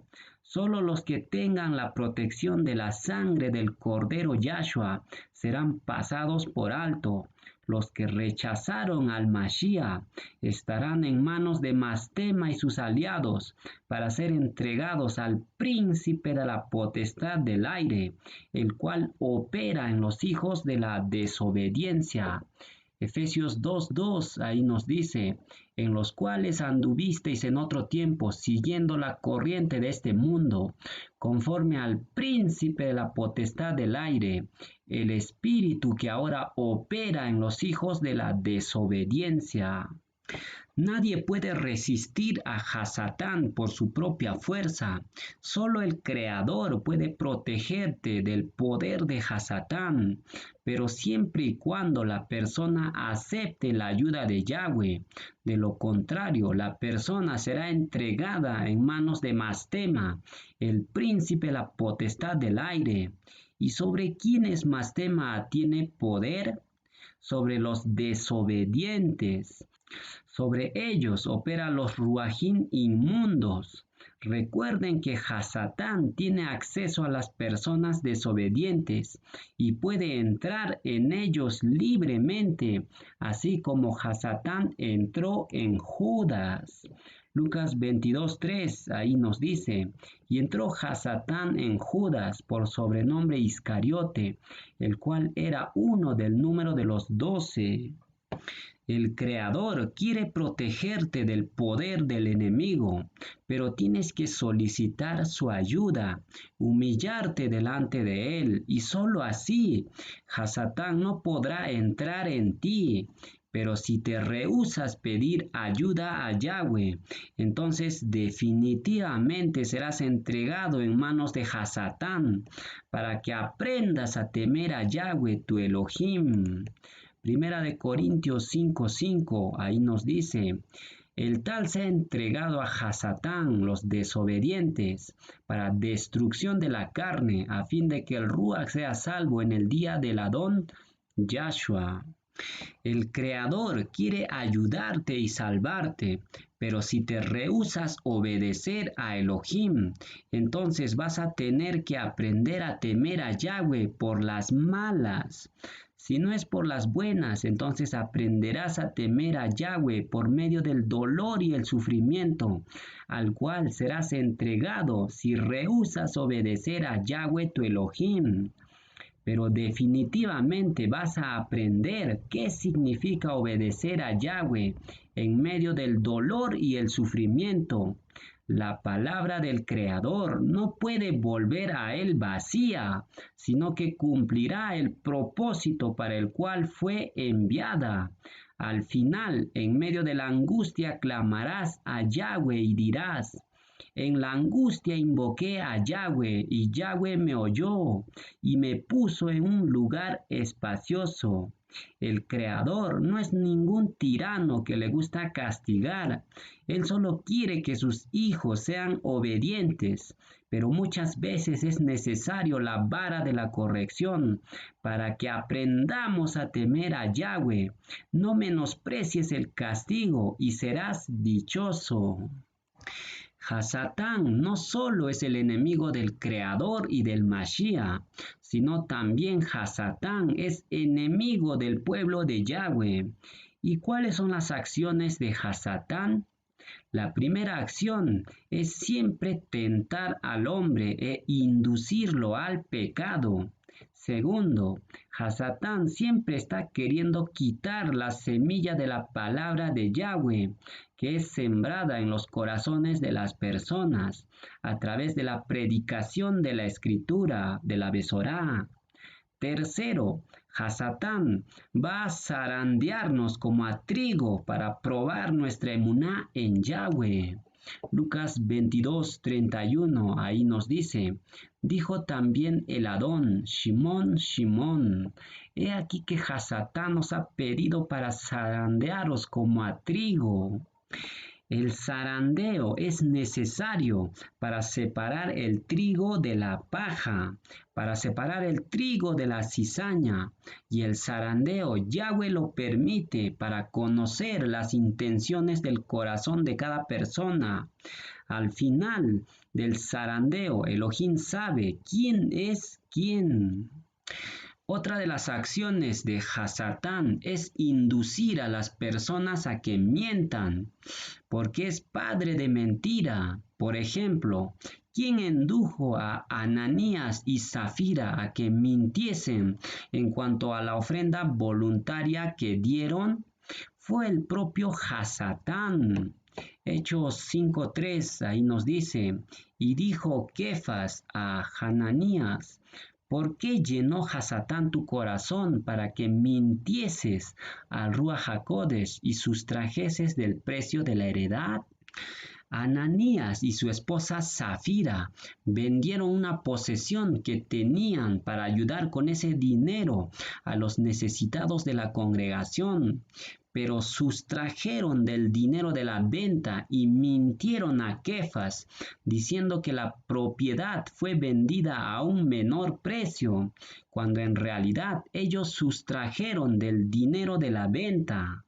Solo los que tengan la protección de la sangre del Cordero Yahshua serán pasados por alto. Los que rechazaron al Mashiach estarán en manos de Mastema y sus aliados para ser entregados al príncipe de la potestad del aire, el cual opera en los hijos de la desobediencia. Efesios 2:2 ahí nos dice, en los cuales anduvisteis en otro tiempo, siguiendo la corriente de este mundo, conforme al príncipe de la potestad del aire, el espíritu que ahora opera en los hijos de la desobediencia. Nadie puede resistir a Hasatán por su propia fuerza. Solo el Creador puede protegerte del poder de Hasatán, pero siempre y cuando la persona acepte la ayuda de Yahweh. De lo contrario, la persona será entregada en manos de Mastema, el príncipe de la potestad del aire. ¿Y sobre quiénes Mastema tiene poder? Sobre los desobedientes. Sobre ellos operan los ruajín inmundos. Recuerden que Hasatán tiene acceso a las personas desobedientes y puede entrar en ellos libremente, así como Hasatán entró en Judas. Lucas 22:3, ahí nos dice, y entró Hasatán en Judas por sobrenombre Iscariote, el cual era uno del número de los 12. El Creador quiere protegerte del poder del enemigo, pero tienes que solicitar su ayuda, humillarte delante de él, y solo así Hasatán no podrá entrar en ti. Pero si te rehusas pedir ayuda a Yahweh, entonces definitivamente serás entregado en manos de Hasatán, para que aprendas a temer a Yahweh tu Elohim. Primera de Corintios 5:5, ahí nos dice, el tal se ha entregado a Hasatán, los desobedientes, para destrucción de la carne, a fin de que el Ruach sea salvo en el día del Adón Yahshua. El Creador quiere ayudarte y salvarte, pero si te rehusas obedecer a Elohim, entonces vas a tener que aprender a temer a Yahweh por las malas. Si no es por las buenas, entonces aprenderás a temer a Yahweh por medio del dolor y el sufrimiento, al cual serás entregado si rehusas obedecer a Yahweh tu Elohim. Pero definitivamente vas a aprender qué significa obedecer a Yahweh en medio del dolor y el sufrimiento. La palabra del Creador no puede volver a él vacía, sino que cumplirá el propósito para el cual fue enviada. Al final, en medio de la angustia, clamarás a Yahweh y dirás, en la angustia invoqué a Yahweh y Yahweh me oyó y me puso en un lugar espacioso. El Creador no es ningún tirano que le gusta castigar. Él solo quiere que sus hijos sean obedientes, pero muchas veces es necesario la vara de la corrección para que aprendamos a temer a Yahweh. No menosprecies el castigo y serás dichoso. Hasatán no solo es el enemigo del Creador y del Mashiach, sino también Hasatán es enemigo del pueblo de Yahweh. ¿Y cuáles son las acciones de Hasatán? La primera acción es siempre tentar al hombre e inducirlo al pecado. Segundo, Hasatán siempre está queriendo quitar la semilla de la palabra de Yahweh, que es sembrada en los corazones de las personas a través de la predicación de la Escritura, de la Besorá. Tercero, Hasatán va a zarandearnos como a trigo para probar nuestra emuná en Yahweh. Lucas 22:31, ahí nos dice, dijo también el Adón, Shimón, Shimón, he aquí que Hasatán os ha pedido para zarandearos como a trigo. El zarandeo es necesario para separar el trigo de la paja, para separar el trigo de la cizaña, y el zarandeo Yahweh lo permite para conocer las intenciones del corazón de cada persona. Al final del zarandeo, Elohim sabe quién es quién. Otra de las acciones de Hasatán es inducir a las personas a que mientan, porque es padre de mentira. Por ejemplo, ¿quién indujo a Ananías y Zafira a que mintiesen en cuanto a la ofrenda voluntaria que dieron? Fue el propio Hasatán. Hechos 5:3, ahí nos dice, y dijo Kefas a Hananías, ¿por qué llenó Hasatán tu corazón para que mintieses al Ruach HaKodesh y sustrajeses del precio de la heredad? Ananías y su esposa Zafira vendieron una posesión que tenían para ayudar con ese dinero a los necesitados de la congregación, pero sustrajeron del dinero de la venta y mintieron a Kefas, diciendo que la propiedad fue vendida a un menor precio, cuando en realidad ellos sustrajeron del dinero de la venta.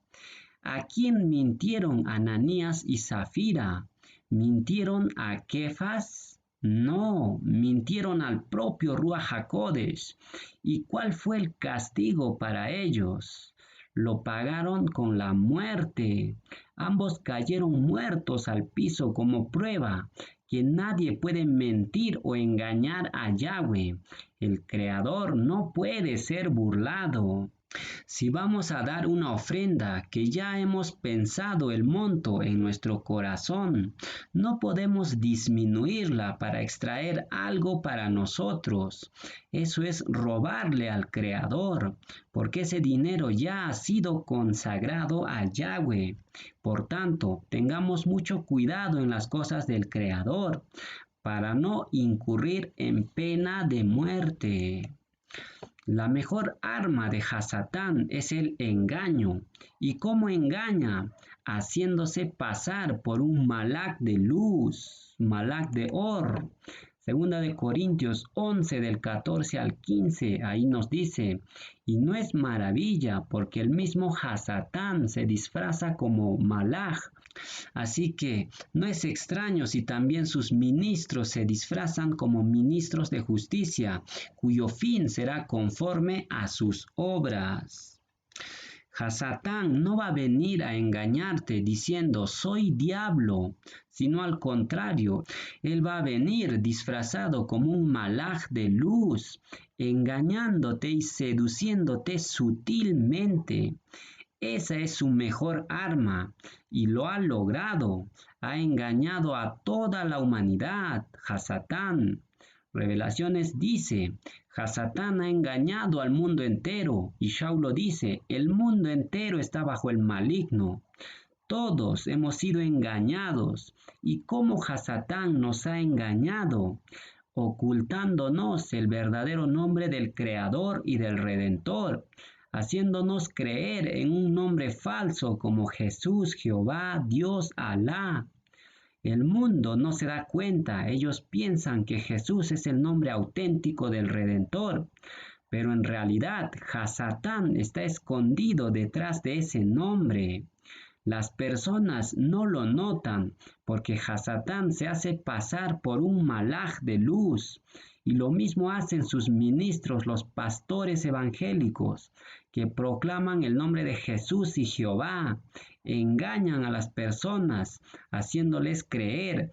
¿A quién mintieron Ananías y Zafira? ¿Mintieron a Kefas? No, mintieron al propio Ruach HaKodesh. ¿Y cuál fue el castigo para ellos? Lo pagaron con la muerte. Ambos cayeron muertos al piso como prueba que nadie puede mentir o engañar a Yahweh. El Creador no puede ser burlado. Si vamos a dar una ofrenda que ya hemos pensado el monto en nuestro corazón, no podemos disminuirla para extraer algo para nosotros. Eso es robarle al Creador, porque ese dinero ya ha sido consagrado a Yahweh. Por tanto, tengamos mucho cuidado en las cosas del Creador, para no incurrir en pena de muerte. La mejor arma de Hasatán es el engaño. ¿Y cómo engaña? Haciéndose pasar por un malach de luz, malach de or. Segunda de Corintios 11 del 14 al 15, ahí nos dice, y no es maravilla porque el mismo Hasatán se disfraza como malach. Así que no es extraño si también sus ministros se disfrazan como ministros de justicia, cuyo fin será conforme a sus obras. Hasatán no va a venir a engañarte diciendo soy diablo, sino al contrario, él va a venir disfrazado como un malach de luz, engañándote y seduciéndote sutilmente. Esa es su mejor arma y lo ha logrado. Ha engañado a toda la humanidad, Hasatán. Revelaciones dice, Hasatán ha engañado al mundo entero. Y Shaulo dice, el mundo entero está bajo el maligno. Todos hemos sido engañados. ¿Y cómo Hasatán nos ha engañado? Ocultándonos el verdadero nombre del Creador y del Redentor, haciéndonos creer en un nombre falso como Jesús, Jehová, Dios, Alá. El mundo no se da cuenta, ellos piensan que Jesús es el nombre auténtico del Redentor, pero en realidad Hasatán está escondido detrás de ese nombre. Las personas no lo notan porque Hasatán se hace pasar por un malach de luz. Y lo mismo hacen sus ministros, los pastores evangélicos, que proclaman el nombre de Jesús y Jehová. Engañan a las personas, haciéndoles creer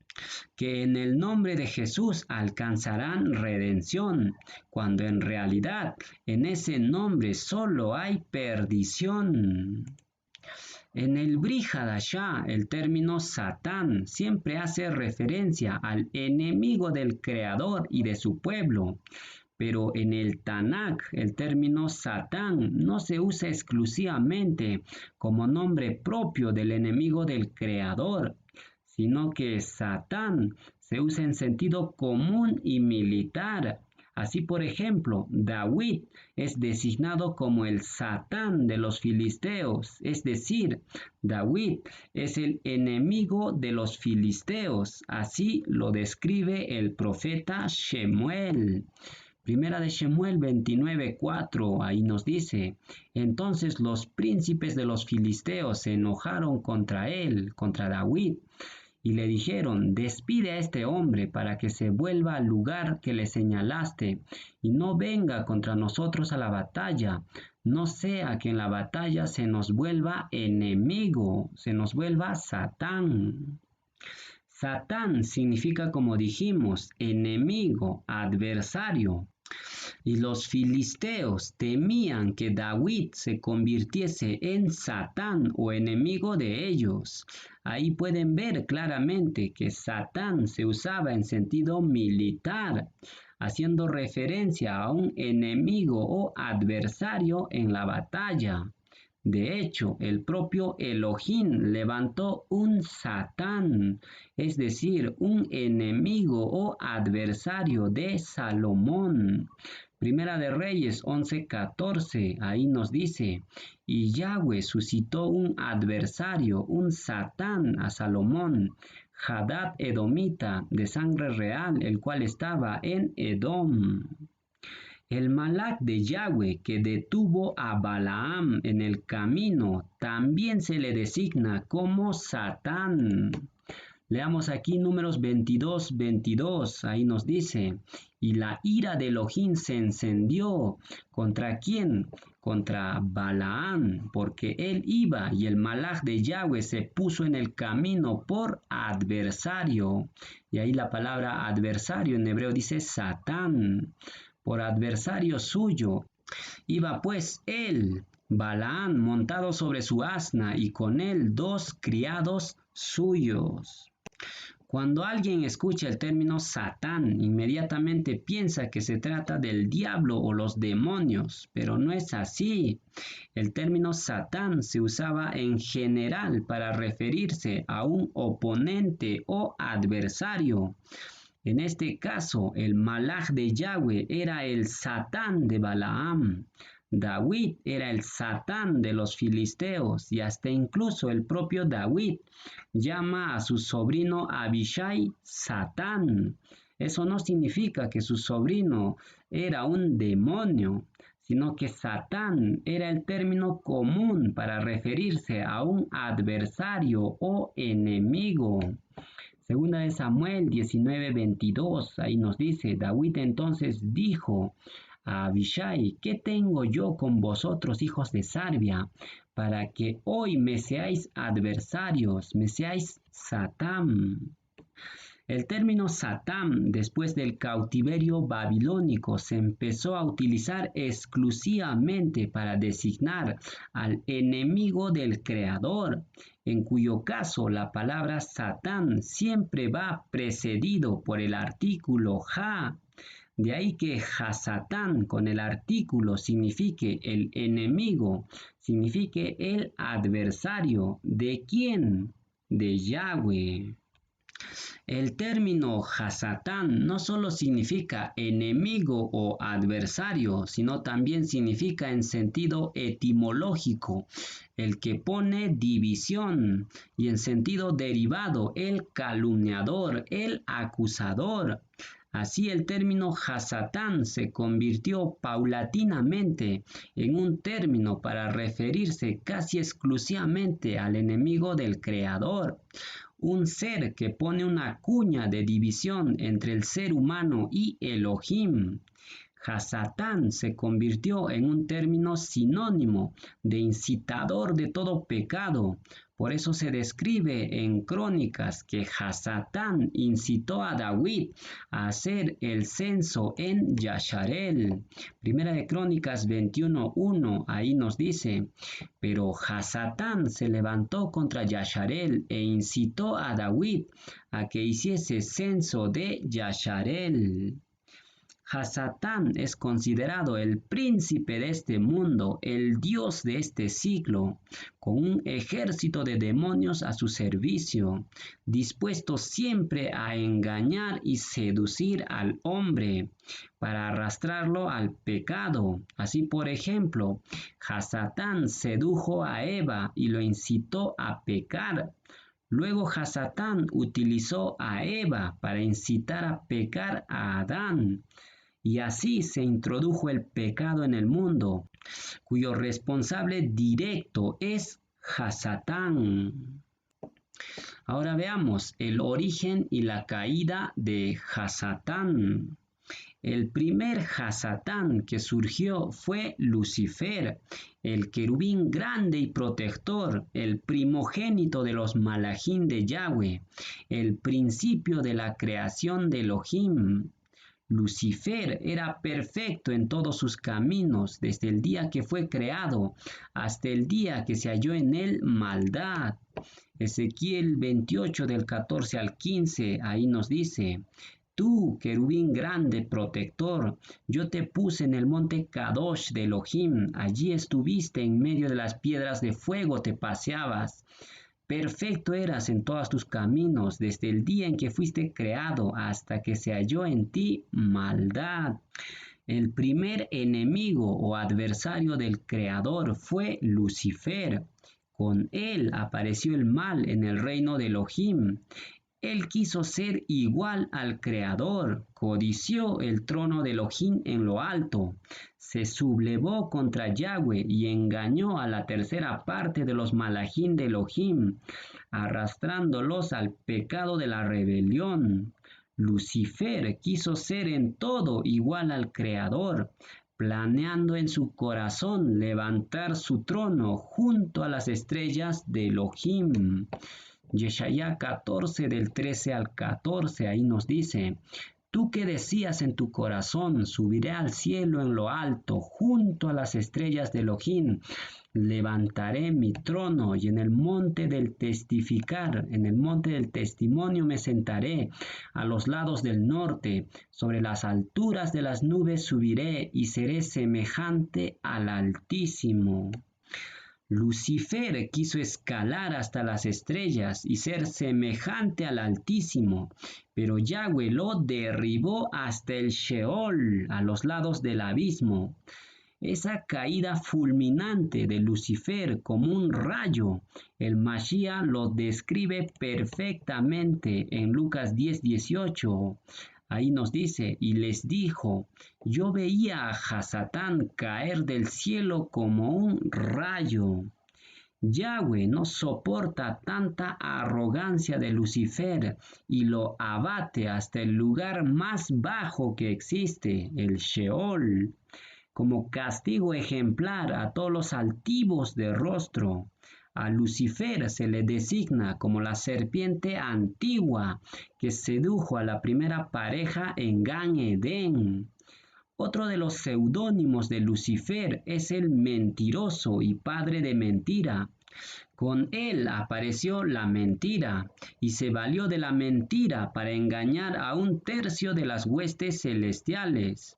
que en el nombre de Jesús alcanzarán redención, cuando en realidad en ese nombre solo hay perdición. En el Brit Hadashah, el término Satán siempre hace referencia al enemigo del Creador y de su pueblo, pero en el Tanakh el término Satán no se usa exclusivamente como nombre propio del enemigo del Creador, sino que Satán se usa en sentido común y militar. Así, por ejemplo, David es designado como el Satán de los filisteos, es decir, David es el enemigo de los filisteos. Así lo describe el profeta Shemuel. Primera de Shemuel 29:4, ahí nos dice: entonces los príncipes de los filisteos se enojaron contra él, contra David, y le dijeron: despide a este hombre para que se vuelva al lugar que le señalaste, y no venga contra nosotros a la batalla, no sea que en la batalla se nos vuelva enemigo, se nos vuelva Satán. Satán significa, como dijimos, enemigo, adversario. Y los filisteos temían que David se convirtiese en Satán o enemigo de ellos. Ahí pueden ver claramente que Satán se usaba en sentido militar, haciendo referencia a un enemigo o adversario en la batalla. De hecho, el propio Elohim levantó un Satán, es decir, un enemigo o adversario de Salomón. Primera de Reyes 11:14, ahí nos dice: y Yahweh suscitó un adversario, un Satán a Salomón, Hadad Edomita, de sangre real, el cual estaba en Edom. El Malach de Yahweh que detuvo a Balaam en el camino también se le designa como Satán. Leamos aquí Números 22:22, ahí nos dice: y la ira de Elohim se encendió. ¿Contra quién? Contra Balaam, porque él iba y el Malach de Yahweh se puso en el camino por adversario. Y ahí la palabra adversario en hebreo dice Satán. Por adversario suyo. Iba pues él, Balaam, montado sobre su asna, y con él 2 criados suyos. Cuando alguien escucha el término Satán, inmediatamente piensa que se trata del diablo o los demonios, pero no es así. El término Satán se usaba en general para referirse a un oponente o adversario. En este caso, el Malach de Yahweh era el Satán de Balaam. David era el Satán de los filisteos, y hasta incluso el propio David llama a su sobrino Abishai Satán. Eso no significa que su sobrino era un demonio, sino que Satán era el término común para referirse a un adversario o enemigo. Segunda de Samuel 19:22, ahí nos dice: David entonces dijo a Abishai: ¿qué tengo yo con vosotros, hijos de Sarbia, para que hoy me seáis adversarios, me seáis Satán? El término Satán, después del cautiverio babilónico, se empezó a utilizar exclusivamente para designar al enemigo del Creador, en cuyo caso la palabra Satán siempre va precedido por el artículo Ja. De ahí que Hasatán con el artículo signifique el enemigo, signifique el adversario. ¿De quién? De Yahweh. El término Hasatán no solo significa enemigo o adversario, sino también significa en sentido etimológico el que pone división, y en sentido derivado el calumniador, el acusador. Así el término Hasatán se convirtió paulatinamente en un término para referirse casi exclusivamente al enemigo del Creador. Un ser que pone una cuña de división entre el ser humano y Elohim. Hasatán se convirtió en un término sinónimo de incitador de todo pecado. Por eso se describe en Crónicas que Hasatán incitó a David a hacer el censo en Yasharel. Primera de Crónicas 21:1, ahí nos dice: pero Hasatán se levantó contra Yasharel e incitó a David a que hiciese censo de Yasharel. Hasatán es considerado el príncipe de este mundo, el dios de este siglo, con un ejército de demonios a su servicio, dispuestos siempre a engañar y seducir al hombre para arrastrarlo al pecado. Así, por ejemplo, Hasatán sedujo a Eva y lo incitó a pecar. Luego Hasatán utilizó a Eva para incitar a pecar a Adán. Y así se introdujo el pecado en el mundo, cuyo responsable directo es Hasatán. Ahora veamos el origen y la caída de Hasatán. El primer Hasatán que surgió fue Lucifer, el querubín grande y protector, el primogénito de los Malachim de Yahweh, el principio de la creación de Elohim. Lucifer era perfecto en todos sus caminos, desde el día que fue creado hasta el día que se halló en él maldad. Ezequiel 28 del 14 al 15, ahí nos dice: Tú, querubín grande protector, yo te puse en el monte Kadosh de Elohim, allí estuviste en medio de las piedras de fuego, te paseabas. Perfecto eras en todos tus caminos, desde el día en que fuiste creado hasta que se halló en ti maldad. El primer enemigo o adversario del Creador fue Lucifer. Con él apareció el mal en el reino de Elohim. Él quiso ser igual al Creador, codició el trono de Elohim en lo alto, se sublevó contra Yahweh y engañó a la tercera parte de los Malachim de Elohim, arrastrándolos al pecado de la rebelión. Lucifer quiso ser en todo igual al Creador, planeando en su corazón levantar su trono junto a las estrellas de Elohim. Yeshaya 14 del 13 al 14, ahí nos dice: Tú que decías en tu corazón, subiré al cielo en lo alto, junto a las estrellas de Elohim, levantaré mi trono y en el monte del testificar, en el monte del testimonio me sentaré, a los lados del norte, sobre las alturas de las nubes subiré y seré semejante al Altísimo. Lucifer quiso escalar hasta las estrellas y ser semejante al Altísimo, pero Yahweh lo derribó hasta el Sheol, a los lados del abismo. Esa caída fulminante de Lucifer como un rayo, el Mashiach lo describe perfectamente en Lucas 10:18. Ahí nos dice: y les dijo: yo veía a Hasatán caer del cielo como un rayo. Yahweh no soporta tanta arrogancia de Lucifer y lo abate hasta el lugar más bajo que existe, el Sheol, como castigo ejemplar a todos los altivos de rostro. A Lucifer se le designa como la serpiente antigua que sedujo a la primera pareja en Gan Edén. Otro de los seudónimos de Lucifer es el mentiroso y padre de mentira. Con él apareció la mentira y se valió de la mentira para engañar a 1/3 de las huestes celestiales.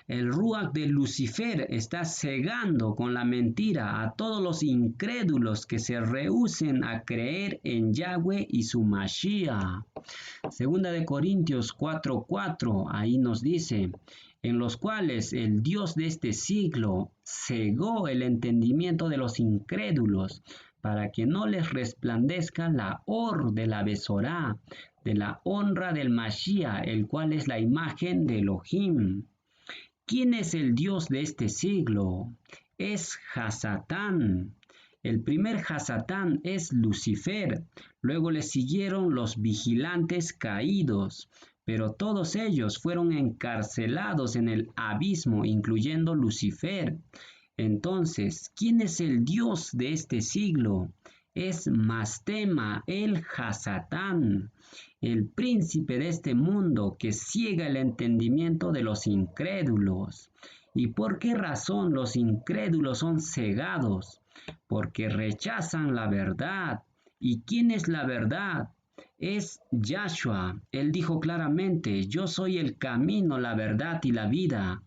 El Ruach de Lucifer está cegando con la mentira a todos los incrédulos que se rehúsen a creer en Yahweh y su Mashiach. Segunda de Corintios 4:4, ahí nos dice: en los cuales el Dios de este siglo cegó el entendimiento de los incrédulos, para que no les resplandezca la or de la Besorá, de la honra del Mashiach, el cual es la imagen de Elohim. ¿Quién es el Dios de este siglo? Es Hasatán. El primer Hasatán es Lucifer. Luego le siguieron los vigilantes caídos, pero todos ellos fueron encarcelados en el abismo, incluyendo Lucifer. Entonces, ¿quién es el Dios de este siglo? Es Mastema el Hasatán, el príncipe de este mundo que ciega el entendimiento de los incrédulos. ¿Y por qué razón los incrédulos son cegados? Porque rechazan la verdad. ¿Y quién es la verdad? es Yahshua. Él dijo claramente, yo soy el camino, la verdad y la vida.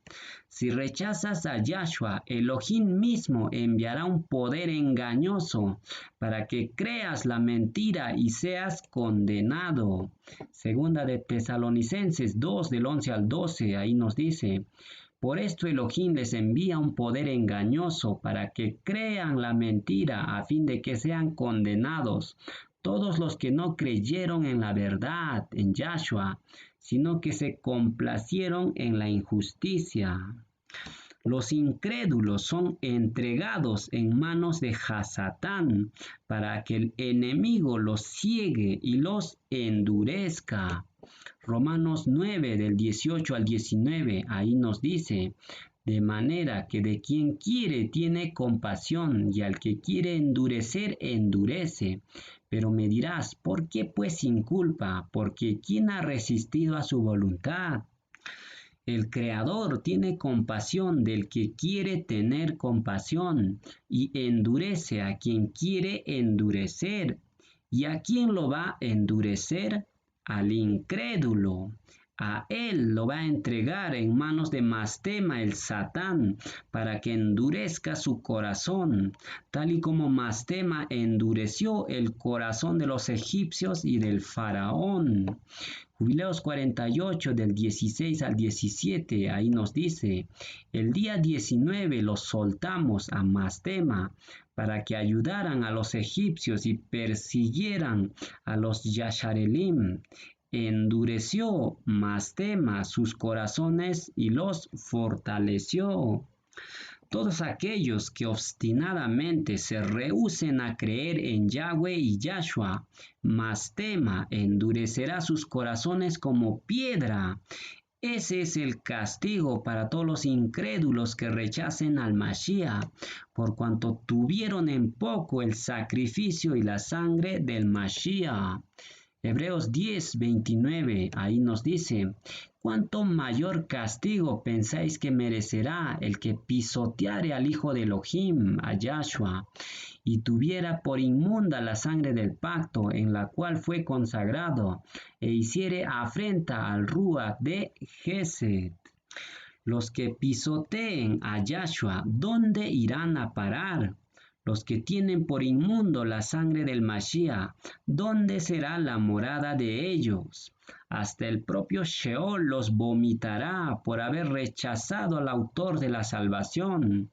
Si rechazas a Yahshua, Elohim mismo enviará un poder engañoso para que creas la mentira y seas condenado. Segunda de Tesalonicenses 2, del 11 al 12, ahí nos dice, por esto Elohim les envía un poder engañoso para que crean la mentira a fin de que sean condenados todos los que no creyeron en la verdad, en Yahshua, sino que se complacieron en la injusticia. Los incrédulos son entregados en manos de Hasatán para que el enemigo los ciegue y los endurezca. Romanos 9 del 18 al 19, ahí nos dice, de manera que de quien quiere tiene compasión y al que quiere endurecer, endurece. Pero me dirás, ¿por qué pues sin culpa? Porque ¿quién ha resistido a su voluntad? El Creador tiene compasión del que quiere tener compasión y endurece a quien quiere endurecer. ¿Y a quién lo va a endurecer? Al incrédulo. A él lo va a entregar en manos de Mastema el Satán para que endurezca su corazón, tal y como Mastema endureció el corazón de los egipcios y del faraón. Jubileos 48 del 16 al 17, ahí nos dice, el día 19 los soltamos a Mastema para que ayudaran a los egipcios y persiguieran a los Yasharelim. Endureció Mastema sus corazones y los fortaleció. Todos aquellos que obstinadamente se rehúsen a creer en Yahweh y Yahshua, Mastema endurecerá sus corazones como piedra. Ese es el castigo para todos los incrédulos que rechacen al Mashiach, por cuanto tuvieron en poco el sacrificio y la sangre del Mashiach. Hebreos 10, 29, ahí nos dice, ¿cuánto mayor castigo pensáis que merecerá el que pisoteare al Hijo de Elohim, a Yahshua, y tuviera por inmunda la sangre del pacto en la cual fue consagrado, e hiciere afrenta al Ruach de Gesed? Los que pisoteen a Yahshua, ¿dónde irán a parar? Los que tienen por inmundo la sangre del Mashiach, ¿dónde será la morada de ellos? Hasta el propio Sheol los vomitará por haber rechazado al autor de la salvación.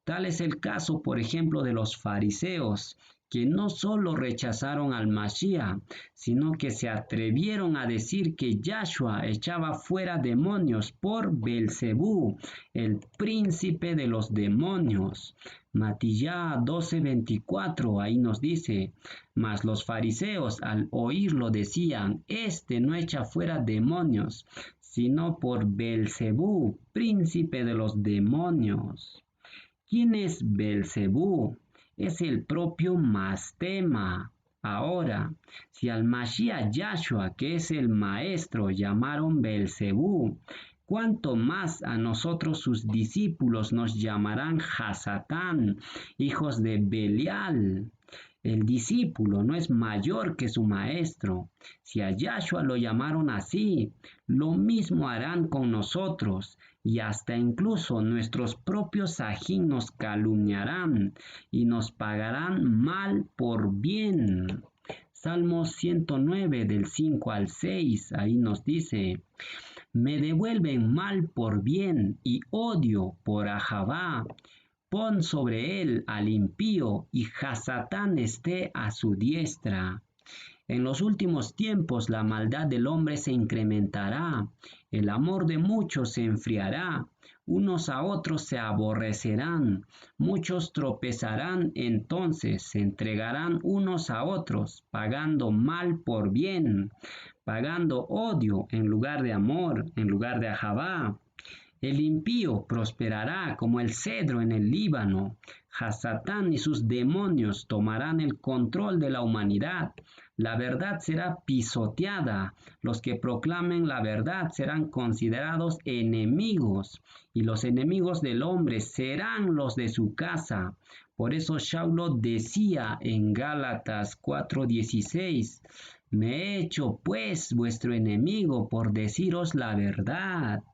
Tal es el caso, por ejemplo, de los fariseos, que no solo rechazaron al Mashiach, sino que se atrevieron a decir que Yahshua echaba fuera demonios por Belcebú, el príncipe de los demonios. Matillá 12:24, ahí nos dice, mas los fariseos al oírlo decían, este no echa fuera demonios, sino por Belcebú, príncipe de los demonios. ¿Quién es Belcebú? Es el propio Mastema. Ahora, si al Mashiach Yahshua, que es el maestro, llamaron Belcebú, ¿cuánto más a nosotros sus discípulos nos llamarán Hasatán, hijos de Belial? El discípulo no es mayor que su maestro. Si a Yahshua lo llamaron así, lo mismo harán con nosotros, y hasta incluso nuestros propios sajín nos calumniarán y nos pagarán mal por bien. Salmos 109 del 5 al 6, ahí nos dice, me devuelven mal por bien y odio por Ahabá. Pon sobre él al impío y Hasatán esté a su diestra. En los últimos tiempos la maldad del hombre se incrementará, el amor de muchos se enfriará, unos a otros se aborrecerán, muchos tropezarán, entonces se entregarán unos a otros, pagando mal por bien, pagando odio en lugar de amor, en lugar de Ahabá. El impío prosperará como el cedro en el Líbano. Hasatán y sus demonios tomarán el control de la humanidad. La verdad será pisoteada. Los que proclamen la verdad serán considerados enemigos, y los enemigos del hombre serán los de su casa, Por eso Saulo decía en Gálatas 4:16, me he hecho pues vuestro enemigo por deciros la verdad.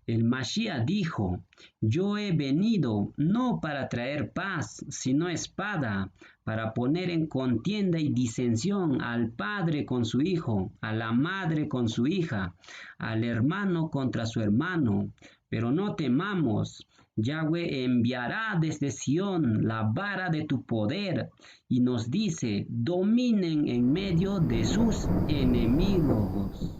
El Mashiach dijo, yo he venido no para traer paz, sino espada, para poner en contienda y disensión al padre con su hijo, a la madre con su hija, al hermano contra su hermano. Pero no temamos, Yahweh enviará desde Sión la vara de tu poder y nos dice, dominen en medio de sus enemigos.